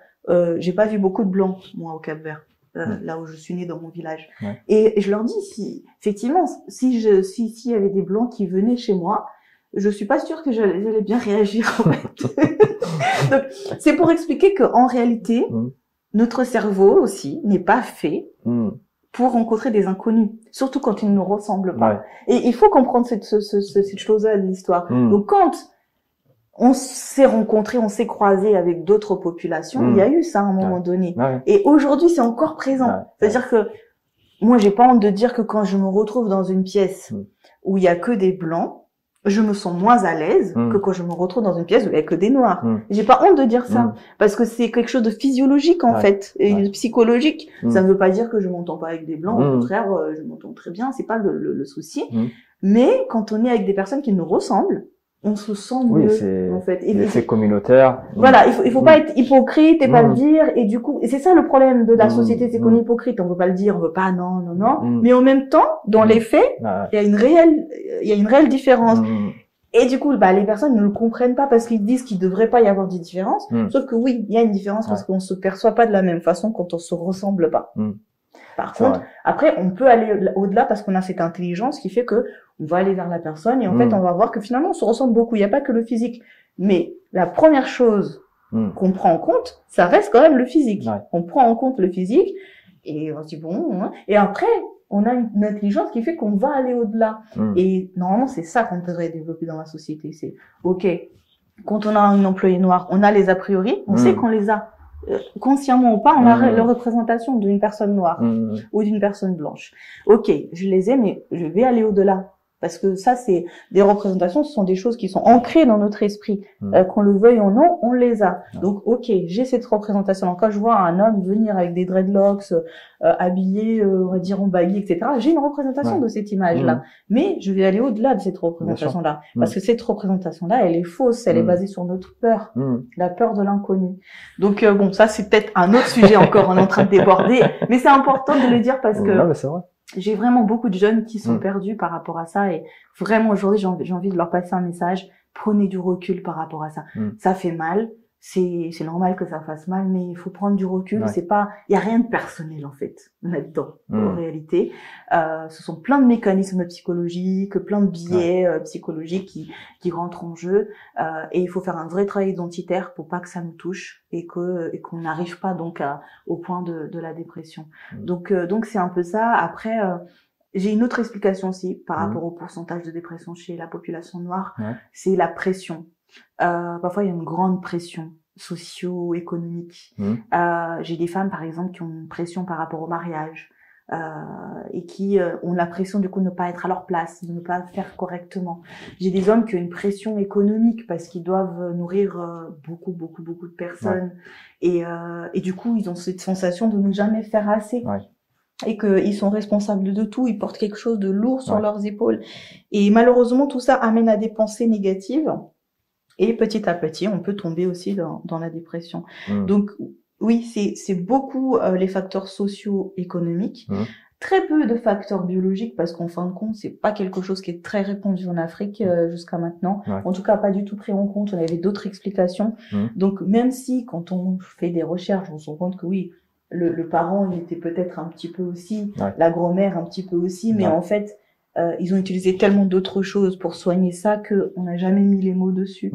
j'ai pas vu beaucoup de blancs moi au Cap-Vert, là où je suis née dans mon village. Et je leur dis si effectivement s'il y avait des blancs qui venaient chez moi, je suis pas sûre que j'allais bien réagir en fait. Donc c'est pour expliquer que en réalité notre cerveau aussi n'est pas fait pour rencontrer des inconnus, surtout quand ils ne nous ressemblent pas. Et il faut comprendre cette chose-là de l'histoire. Donc quand on s'est rencontrés, on s'est croisés avec d'autres populations. Il y a eu ça à un moment donné. Et aujourd'hui, c'est encore présent. C'est-à-dire que moi, j'ai pas honte de dire que quand je me retrouve dans une pièce où il y a que des blancs, je me sens moins à l'aise que quand je me retrouve dans une pièce où il y a que des noirs. J'ai pas honte de dire ça, parce que c'est quelque chose de physiologique en fait, et de psychologique. Ça ne veut pas dire que je m'entends pas avec des blancs, au contraire, je m'entends très bien, c'est pas le souci. Mais quand on est avec des personnes qui nous ressemblent, on se sent mieux, en fait. Et c'est communautaire. Voilà, il faut pas être hypocrite et pas le dire, et du coup, et c'est ça le problème de la société, c'est qu'on est hypocrite, on veut pas le dire, on veut pas, non. Mais en même temps, dans les faits, il y a une réelle différence. Et du coup, les personnes ne le comprennent pas parce qu'ils disent qu'il devrait pas y avoir de différence. Sauf que oui, il y a une différence parce qu'on se perçoit pas de la même façon quand on se ressemble pas. Par contre, après, on peut aller au-delà parce qu'on a cette intelligence qui fait que on va aller vers la personne et en fait, on va voir que finalement, on se ressemble beaucoup. Il n'y a pas que le physique. Mais la première chose qu'on prend en compte, ça reste quand même le physique. On prend en compte le physique et on se dit bon, et après, on a une intelligence qui fait qu'on va aller au-delà. Et normalement, c'est ça qu'on devrait développer dans la société. C'est, OK, quand on a un employé noir, on a les a priori, on sait qu'on les a. Consciemment ou pas, on a la représentation d'une personne noire ou d'une personne blanche. OK, je les ai, mais je vais aller au-delà. Parce que ça, c'est des représentations, ce sont des choses qui sont ancrées dans notre esprit. Qu'on le veuille ou non, on les a. Donc, OK, j'ai cette représentation. Donc, quand je vois un homme venir avec des dreadlocks, habillé, on va dire en baggy, etc., j'ai une représentation de cette image-là. Mais je vais aller au-delà de cette représentation-là. Parce que cette représentation-là, elle est fausse, elle est basée sur notre peur, la peur de l'inconnu. Donc, bon, ça, c'est peut-être un autre sujet encore, on est en train de déborder. Mais c'est important de le dire parce que... Non, mais c'est vrai. J'ai vraiment beaucoup de jeunes qui sont perdus par rapport à ça et vraiment aujourd'hui j'ai envie de leur passer un message. Prenez du recul par rapport à ça. Ça fait mal, c'est normal que ça fasse mal, mais il faut prendre du recul. C'est pas, il y a rien de personnel en fait là-dedans. En réalité, ce sont plein de mécanismes psychologiques, plein de biais psychologiques qui rentrent en jeu. Et il faut faire un vrai travail identitaire pour pas que ça nous touche et qu'on n'arrive pas donc au point de la dépression. Donc c'est un peu ça. Après. J'ai une autre explication aussi par rapport au pourcentage de dépression chez la population noire, c'est la pression. Parfois, il y a une grande pression socio-économique. J'ai des femmes, par exemple, qui ont une pression par rapport au mariage et qui ont la pression du coup de ne pas être à leur place, de ne pas faire correctement. J'ai des hommes qui ont une pression économique parce qu'ils doivent nourrir beaucoup de personnes et du coup, ils ont cette sensation de ne jamais faire assez. Et qu'ils sont responsables de tout, ils portent quelque chose de lourd sur leurs épaules. Et malheureusement, tout ça amène à des pensées négatives. Et petit à petit, on peut tomber aussi dans la dépression. Donc, oui, c'est beaucoup les facteurs socio-économiques. Très peu de facteurs biologiques, parce qu'en fin de compte, c'est pas quelque chose qui est très répandu en Afrique jusqu'à maintenant. En tout cas, pas du tout pris en compte. On avait d'autres explications. Donc, même si, quand on fait des recherches, on se rend compte que oui, le parent, il était peut-être un petit peu aussi, la grand-mère un petit peu aussi, mais en fait, ils ont utilisé tellement d'autres choses pour soigner ça qu'on n'a jamais mis les mots dessus.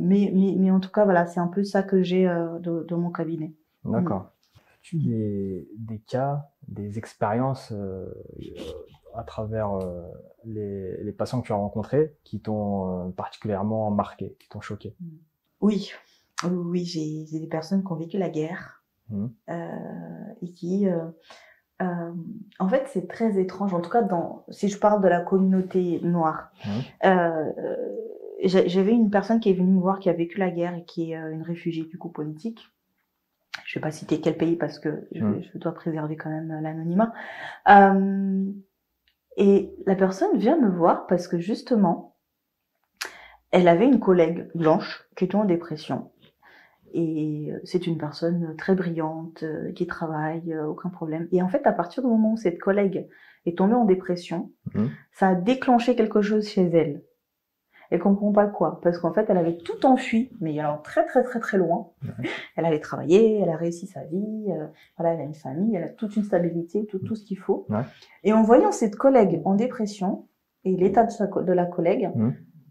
Mais en tout cas, voilà, c'est un peu ça que j'ai de mon cabinet. D'accord. As-tu des cas, des expériences à travers les patients que tu as rencontrés qui t'ont particulièrement marqué, qui t'ont choqué? Oui, j'ai des personnes qui ont vécu la guerre. Et qui en fait c'est très étrange, en tout cas si je parle de la communauté noire. J'avais une personne qui est venue me voir qui a vécu la guerre et qui est une réfugiée du coup politique. Je vais pas citer quel pays parce que je dois préserver quand même l'anonymat. Et la personne vient me voir parce que justement elle avait une collègue blanche qui était en dépression. Et c'est une personne très brillante, qui travaille, aucun problème. Et en fait, à partir du moment où cette collègue est tombée en dépression, ça a déclenché quelque chose chez elle. Elle comprend pas quoi, parce qu'en fait, elle avait tout enfui, mais alors très loin. Elle avait travaillé, elle a réussi sa vie, voilà, elle a une famille, elle a toute une stabilité, tout ce qu'il faut. Et en voyant cette collègue en dépression et l'état de la collègue,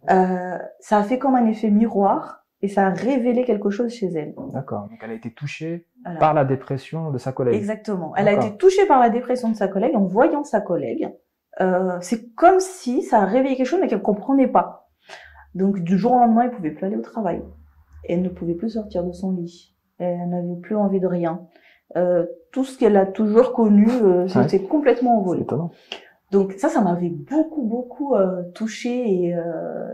ça a fait comme un effet miroir. Et ça a révélé quelque chose chez elle. D'accord. Donc elle a été touchée par la dépression de sa collègue. Exactement. Elle a été touchée par la dépression de sa collègue en voyant sa collègue. C'est comme si ça a réveillé quelque chose mais qu'elle comprenait pas. Donc du jour au lendemain, elle pouvait plus aller au travail. Elle ne pouvait plus sortir de son lit. Elle n'avait plus envie de rien. Tout ce qu'elle a toujours connu, c'était complètement envolé. C'est étonnant. Donc ça m'avait beaucoup touchée et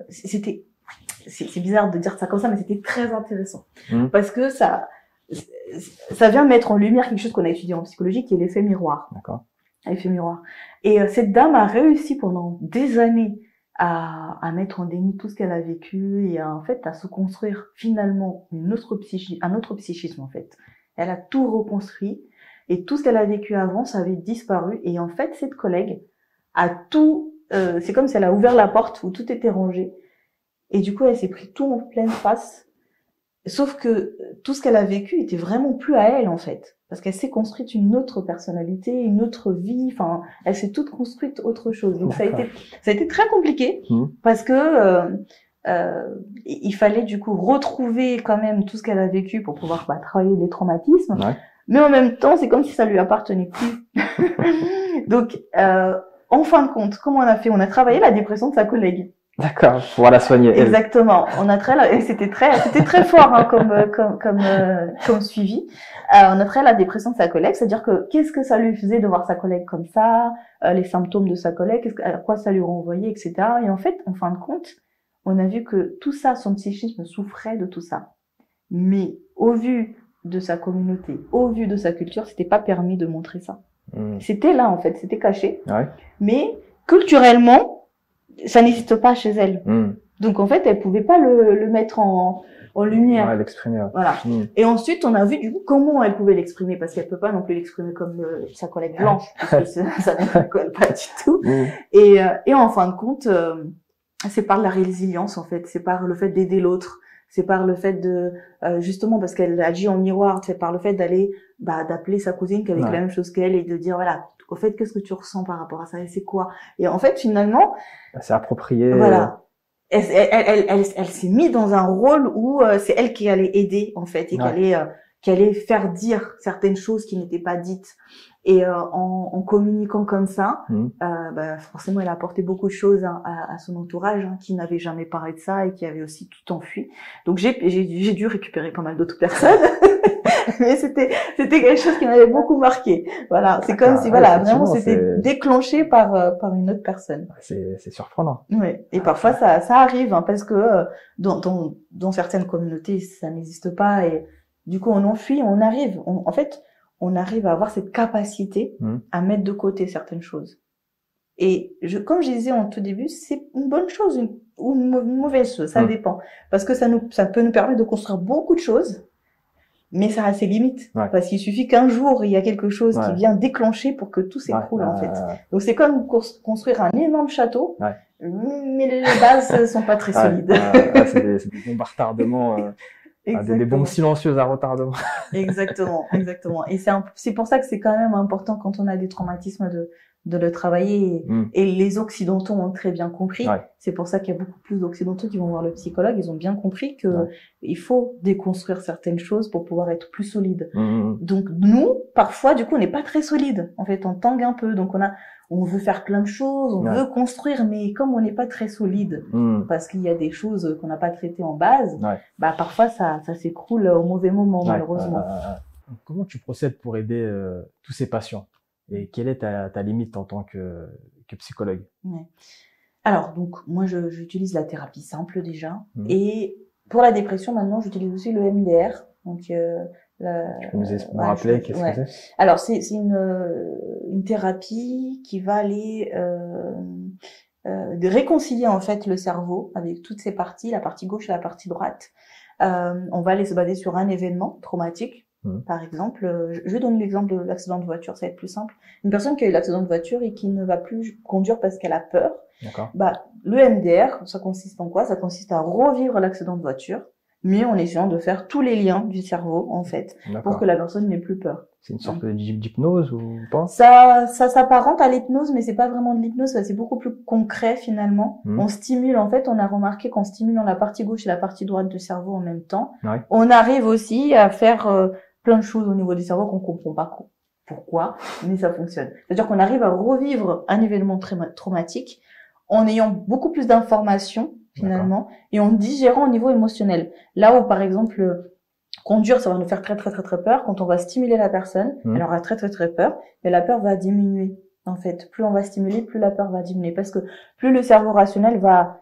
c'est bizarre de dire ça comme ça, mais c'était très intéressant parce que ça vient mettre en lumière quelque chose qu'on a étudié en psychologie, qui est l'effet miroir. D'accord. L'effet miroir. Et cette dame a réussi pendant des années à mettre en déni tout ce qu'elle a vécu et en fait à se construire finalement un autre psychisme en fait. Elle a tout reconstruit et tout ce qu'elle a vécu avant, ça avait disparu et en fait cette collègue a tout, c'est comme si elle a ouvert la porte où tout était rangé et du coup elle s'est pris tout en pleine face. Sauf que tout ce qu'elle a vécu était vraiment plus à elle en fait, parce qu'elle s'est construite une autre personnalité, une autre vie. Enfin, elle s'est toute construite autre chose. Donc ça a été très compliqué parce que il fallait du coup retrouver quand même tout ce qu'elle a vécu pour pouvoir travailler les traumatismes. Ouais. Mais en même temps, c'est comme si ça lui appartenait plus. Donc, en fin de compte, comment on a fait? On a travaillé la dépression de sa collègue. D'accord, pour la soigner. Elle. Exactement. On a et c'était très fort hein, comme suivi. On a la dépression de sa collègue, c'est-à-dire que qu'est-ce que ça lui faisait de voir sa collègue comme ça, les symptômes de sa collègue, à quoi ça lui renvoyait, etc. Et en fait, en fin de compte, on a vu que tout ça, son psychisme souffrait de tout ça. Mais au vu de sa communauté, au vu de sa culture, c'était pas permis de montrer ça. C'était là en fait, c'était caché. Ouais. Mais culturellement, ça n'existe pas chez elle. Donc en fait, elle pouvait pas le mettre en lumière. Ouais, l'exprimer. Ouais. Voilà. Et ensuite, on a vu du coup comment elle pouvait l'exprimer, parce qu'elle peut pas non plus l'exprimer comme sa collègue blanche, parce que ça ne colle pas du tout. Et en fin de compte, c'est par la résilience en fait, c'est par le fait d'aider l'autre, c'est par le fait de justement parce qu'elle agit en miroir, c'est par le fait d'aller d'appeler sa cousine qui avait la même chose qu'elle et de dire voilà. Au fait, qu'est-ce que tu ressens par rapport à ça et c'est quoi? Et en fait, finalement, c'est approprié. Voilà. Elle s'est mise dans un rôle où c'est elle qui allait aider en fait et qui allait faire dire certaines choses qui n'étaient pas dites. Et en communiquant comme ça, forcément, elle a apporté beaucoup de choses à son entourage qui n'avait jamais parlé de ça et qui avait aussi tout enfui. Donc j'ai dû récupérer pas mal d'autres personnes. Mais c'était quelque chose qui m'avait beaucoup marqué. Voilà, c'est comme si vraiment c'était déclenché par une autre personne. C'est surprenant. Oui, et parfois ça arrive parce que dans certaines communautés ça n'existe pas et du coup on enfuit, on arrive à avoir cette capacité à mettre de côté certaines choses. Et comme je disais en tout début, c'est une bonne chose ou une mauvaise chose, ça dépend parce que ça peut nous permettre de construire beaucoup de choses. Mais ça a ses limites, parce qu'il suffit qu'un jour il y a quelque chose qui vient déclencher pour que tout s'écroule en fait. Donc c'est comme construire un énorme château, mais les bases sont pas très solides. C'est des bombes à retardement, des bombes silencieuses à retardement. Exactement. Et c'est pour ça que c'est quand même important quand on a des traumatismes de le travailler et les Occidentaux ont très bien compris. C'est pour ça qu'il y a beaucoup plus d'Occidentaux qui vont voir le psychologue. Ils ont bien compris que il faut déconstruire certaines choses pour pouvoir être plus solide. Donc nous, parfois, du coup, on n'est pas très solide. En fait, on tangue un peu. Donc on veut faire plein de choses, on veut construire, mais comme on n'est pas très solide, parce qu'il y a des choses qu'on n'a pas traitées en base, parfois ça s'écroule au mauvais moment, malheureusement. Comment tu procèdes pour aider tous ces patients? Et quelle est ta limite en tant que psychologue? Alors, donc, moi, j'utilise la thérapie simple déjà. Et pour la dépression, maintenant, j'utilise aussi le MDR. Donc, tu peux nous rappeler qu'est-ce que c'est? Alors, c'est une thérapie qui va aller de réconcilier en fait le cerveau avec toutes ses parties, la partie gauche et la partie droite. On va aller se baser sur un événement traumatique. Par exemple, je vais donner l'exemple de l'accident de voiture, ça va être plus simple. Une personne qui a eu l'accident de voiture et qui ne va plus conduire parce qu'elle a peur. Le MDR, ça consiste en quoi? Ça consiste à revivre l'accident de voiture, mais en essayant de faire tous les liens du cerveau, en fait, pour que la personne n'ait plus peur. C'est une sorte d'hypnose ou pas? Ça s'apparente à l'hypnose, mais c'est pas vraiment de l'hypnose, c'est beaucoup plus concret finalement. On stimule, en fait, on a remarqué qu'en stimulant la partie gauche et la partie droite du cerveau en même temps, on arrive aussi à faire plein de choses au niveau du cerveau qu'on comprend pas pourquoi, mais ça fonctionne. C'est-à-dire qu'on arrive à revivre un événement très traumatique en ayant beaucoup plus d'informations finalement et en digérant au niveau émotionnel. Là où par exemple conduire, ça va nous faire très très très très peur. Quand on va stimuler la personne, elle aura très très très peur, mais la peur va diminuer En fait, plus on va stimuler, plus la peur va diminuer, parce que plus le cerveau rationnel va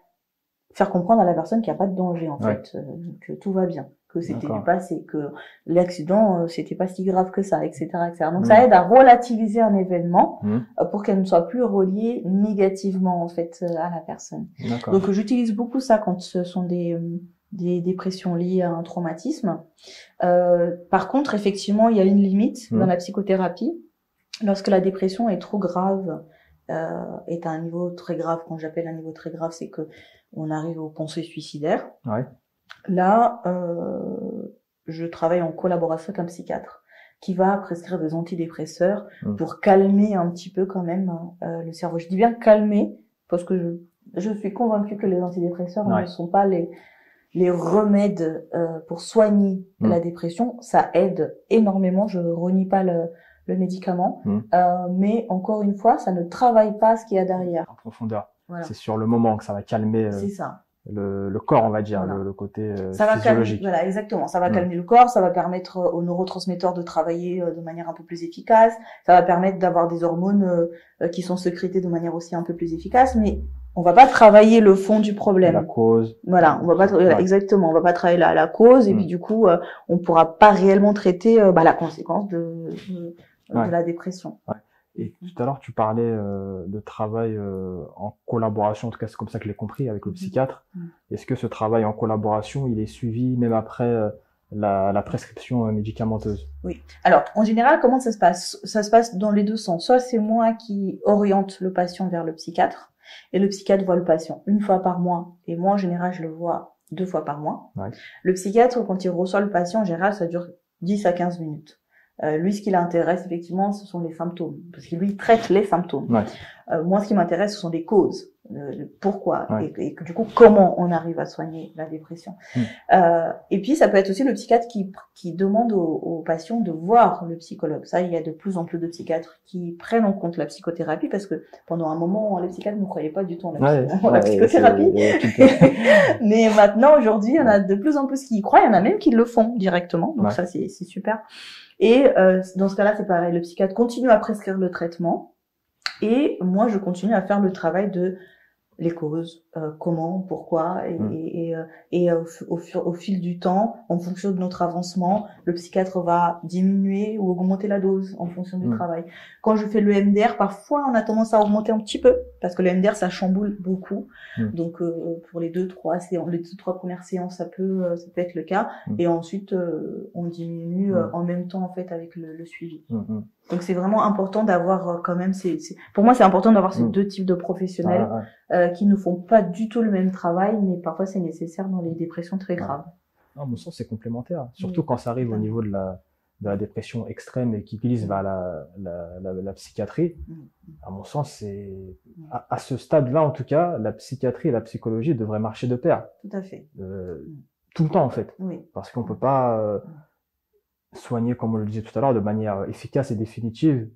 faire comprendre à la personne qu'il n'y a pas de danger, en fait, que tout va bien, que c'était du passé, que l'accident, c'était pas si grave que ça, etc., etc. Donc, ça aide à relativiser un événement pour qu'elle ne soit plus reliée négativement, en fait, à la personne. Donc, j'utilise beaucoup ça quand ce sont des dépressions liées à un traumatisme. Par contre, effectivement, il y a une limite dans la psychothérapie. Lorsque la dépression est trop grave, est à un niveau très grave, quand j'appelle un niveau très grave, c'est que on arrive aux pensées suicidaires. Là, je travaille en collaboration avec un psychiatre qui va prescrire des antidépresseurs pour calmer un petit peu quand même le cerveau. Je dis bien calmer, parce que je suis convaincue que les antidépresseurs ne sont pas les remèdes pour soigner la dépression. Ça aide énormément, je renie pas le médicament, mais encore une fois, ça ne travaille pas ce qu'il y a derrière. En profondeur. Voilà. C'est sur le moment que ça va calmer le corps, on va dire, le côté ça va physiologique. Calmer, voilà, exactement. Ça va calmer le corps, ça va permettre aux neurotransmetteurs de travailler de manière un peu plus efficace, ça va permettre d'avoir des hormones qui sont sécrétées de manière aussi un peu plus efficace, mais on va pas travailler le fond du problème. La cause. Voilà, on va pas exactement, on va pas travailler la cause, et puis du coup, on pourra pas réellement traiter la conséquence de la dépression. Et tout à l'heure, tu parlais de travail en collaboration, en tout cas c'est comme ça que je l'ai compris, avec le psychiatre. Est-ce que ce travail en collaboration, il est suivi même après la prescription médicamenteuse? Oui. Alors, en général, comment ça se passe? Ça se passe dans les deux sens. Soit c'est moi qui oriente le patient vers le psychiatre, et le psychiatre voit le patient une fois par mois, et moi, en général, je le vois 2 fois par mois. Le psychiatre, quand il reçoit le patient, en général, ça dure 10 à 15 minutes. Lui, ce qui l'intéresse, effectivement, ce sont les symptômes, parce qu'il lui traite les symptômes. Moi, ce qui m'intéresse, ce sont les causes, pourquoi, et du coup, comment on arrive à soigner la dépression. Et puis, ça peut être aussi le psychiatre qui demande aux patients de voir le psychologue. Ça, il y a de plus en plus de psychiatres qui prennent en compte la psychothérapie, parce que pendant un moment, les psychiatres ne croyaient pas du tout en la psychothérapie. Mais maintenant, aujourd'hui, il y en a de plus en plus qui y croient, il y en a même qui le font directement, donc ça, c'est super. Et dans ce cas-là, c'est pareil, le psychiatre continue à prescrire le traitement, et moi, je continue à faire le travail de les causes, comment, pourquoi, et au fil du temps, en fonction de notre avancement, le psychiatre va diminuer ou augmenter la dose en fonction du travail. Quand je fais le MDR, parfois on a tendance à augmenter un petit peu, parce que le MDR ça chamboule beaucoup. Donc pour les 2-3 séances, les 2-3 premières séances, ça peut être le cas, et ensuite on diminue en même temps en fait avec le suivi. Donc c'est vraiment important d'avoir quand même pour moi c'est important d'avoir ces deux types de professionnels qui ne font pas du tout le même travail, mais parfois c'est nécessaire dans les dépressions très graves. Non, à mon sens c'est complémentaire, surtout quand ça arrive au niveau de la dépression extrême et qui glisse vers la psychiatrie. À mon sens, c'est à ce stade-là en tout cas, la psychiatrie et la psychologie devraient marcher de pair. Tout à fait. Tout le temps en fait, parce qu'on peut pas soigner, comme on le disait tout à l'heure, de manière efficace et définitive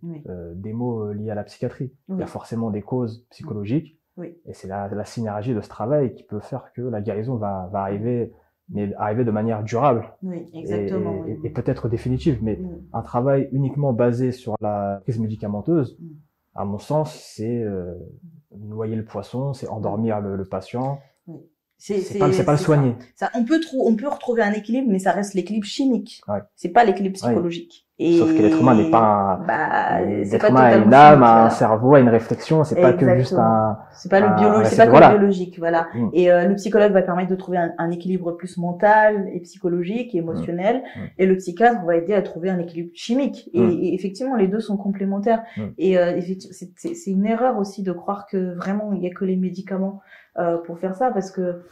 des maux liés à la psychiatrie. Il y a forcément des causes psychologiques, et c'est la synergie de ce travail qui peut faire que la guérison va arriver, mais arriver de manière durable et peut-être définitive. Mais un travail uniquement basé sur la prise médicamenteuse, à mon sens, c'est noyer le poisson, c'est endormir le patient. C'est pas le soigner. Ça, on peut retrouver un équilibre, mais ça reste l'équilibre chimique. C'est pas l'équilibre psychologique. Sauf que l'être humain n'est pas l'être humain a une âme, a un cerveau, a une réflexion, c'est pas que juste c'est pas le biologique, c'est pas que le biologique, voilà. Et le psychologue va permettre de trouver un équilibre plus mental et psychologique et émotionnel, et le psychiatre va aider à trouver un équilibre chimique. Et effectivement, les deux sont complémentaires. Et c'est une erreur aussi de croire que vraiment il y a que les médicaments pour faire ça, parce que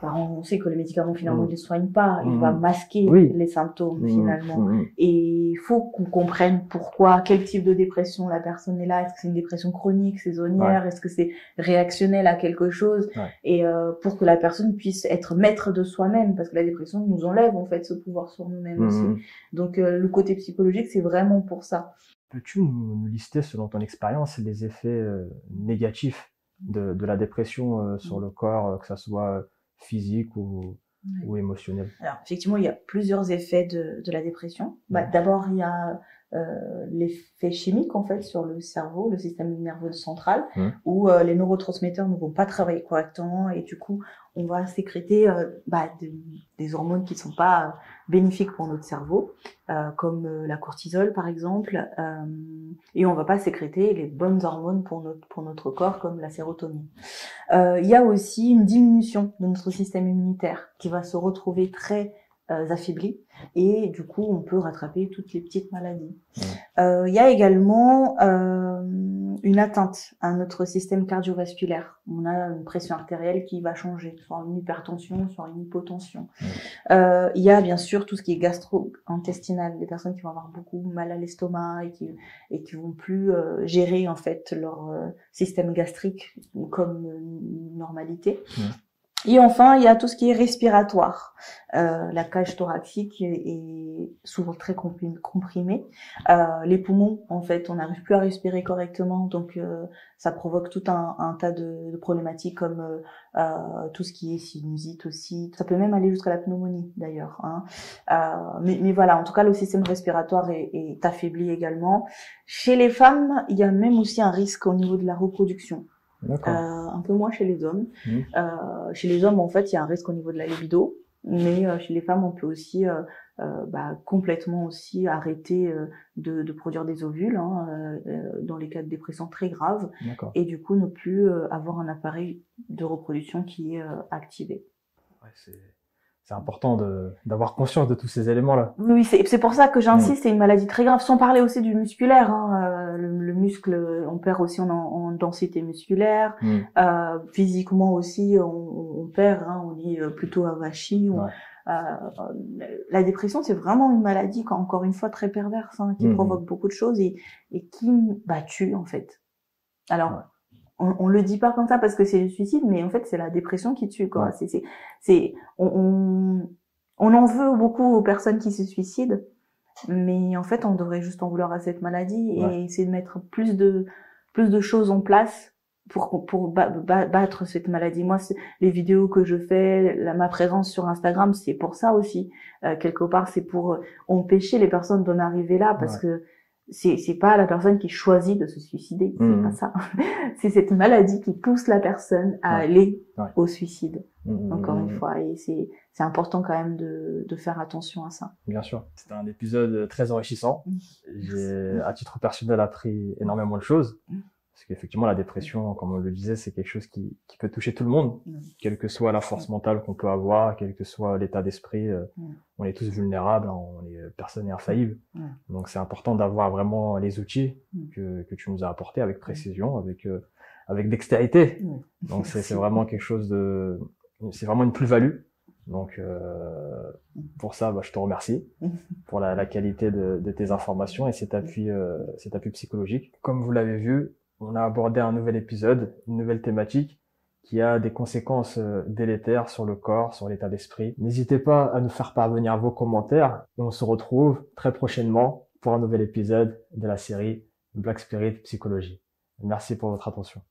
on sait que les médicaments finalement ne les soignent pas, ils vont masquer les symptômes finalement. Et il faut qu'on comprenne pourquoi, quel type de dépression la personne est là. Est-ce que c'est une dépression chronique, saisonnière, est-ce que c'est réactionnel à quelque chose, et pour que la personne puisse être maître de soi-même, parce que la dépression nous enlève en fait ce pouvoir sur nous-mêmes aussi. Donc le côté psychologique, c'est vraiment pour ça. Peux-tu nous lister, selon ton expérience, les effets négatifs de la dépression sur le corps, que ça soit physique ou émotionnel? Alors effectivement, il y a plusieurs effets de la dépression. D'abord, il y a l'effet chimique en fait sur le cerveau, le système nerveux central, où les neurotransmetteurs ne vont pas travailler correctement et du coup on va sécréter des hormones qui sont pas bénéfiques pour notre cerveau, comme la cortisol par exemple, et on va pas sécréter les bonnes hormones pour notre corps comme la sérotonine. Il y a aussi une diminution de notre système immunitaire qui va se retrouver très affaibli et du coup on peut rattraper toutes les petites maladies. Il y a également une atteinte à notre système cardiovasculaire. On a une pression artérielle qui va changer, soit une hypertension, soit une hypotension. Il y a bien sûr tout ce qui est gastro-intestinal, des personnes qui vont avoir beaucoup mal à l'estomac et qui vont plus gérer en fait leur système gastrique comme normalité. Et enfin, il y a tout ce qui est respiratoire. La cage thoracique est souvent très comprimée. Les poumons, en fait, on n'arrive plus à respirer correctement, donc ça provoque tout un tas de problématiques comme tout ce qui est sinusite aussi. Ça peut même aller jusqu'à la pneumonie, d'ailleurs. Mais voilà, en tout cas, le système respiratoire est affaibli également. Chez les femmes, il y a même aussi un risque au niveau de la reproduction. Un peu moins chez les hommes. Chez les hommes, en fait, il y a un risque au niveau de la libido, mais chez les femmes, on peut aussi complètement aussi arrêter de produire des ovules dans les cas de dépression très graves, et du coup ne plus avoir un appareil de reproduction qui est activé. Ouais, c'est important d'avoir conscience de tous ces éléments-là. Oui, c'est pour ça que j'insiste, c'est une maladie très grave, sans parler aussi du musculaire. Le muscle, on perd aussi en densité musculaire. Physiquement aussi, on perd, on est plutôt avachi. La dépression, c'est vraiment une maladie, encore une fois, très perverse, qui provoque beaucoup de choses et qui tue, en fait. Alors, on le dit pas comme ça parce que c'est le suicide, mais en fait c'est la dépression qui tue, quoi. On en veut beaucoup aux personnes qui se suicident, mais en fait on devrait juste en vouloir à cette maladie et essayer de mettre plus de choses en place pour battre cette maladie. Moi, les vidéos que je fais, ma présence sur Instagram, c'est pour ça aussi. Quelque part, c'est pour empêcher les personnes d'en arriver là, parce que c'est pas la personne qui choisit de se suicider, c'est pas ça. C'est cette maladie qui pousse la personne à aller au suicide. Encore une fois, et c'est important quand même de faire attention à ça. Bien sûr. C'était un épisode très enrichissant. J'ai, à titre personnel, appris énormément de choses. Parce qu'effectivement, la dépression, comme on le disait, c'est quelque chose qui peut toucher tout le monde, quelle que soit la force mentale qu'on peut avoir, quel que soit l'état d'esprit. On est tous vulnérables, personne n'est infaillible. Donc, c'est important d'avoir vraiment les outils que tu nous as apportés avec précision, avec dextérité. Donc, c'est vraiment quelque chose c'est vraiment une plus-value. Donc, pour ça, je te remercie pour la qualité de tes informations et cet appui psychologique. Comme vous l'avez vu, on a abordé un nouvel épisode, une nouvelle thématique qui a des conséquences délétères sur le corps, sur l'état d'esprit. N'hésitez pas à nous faire parvenir vos commentaires et on se retrouve très prochainement pour un nouvel épisode de la série Black Spirit Psychologie. Merci pour votre attention.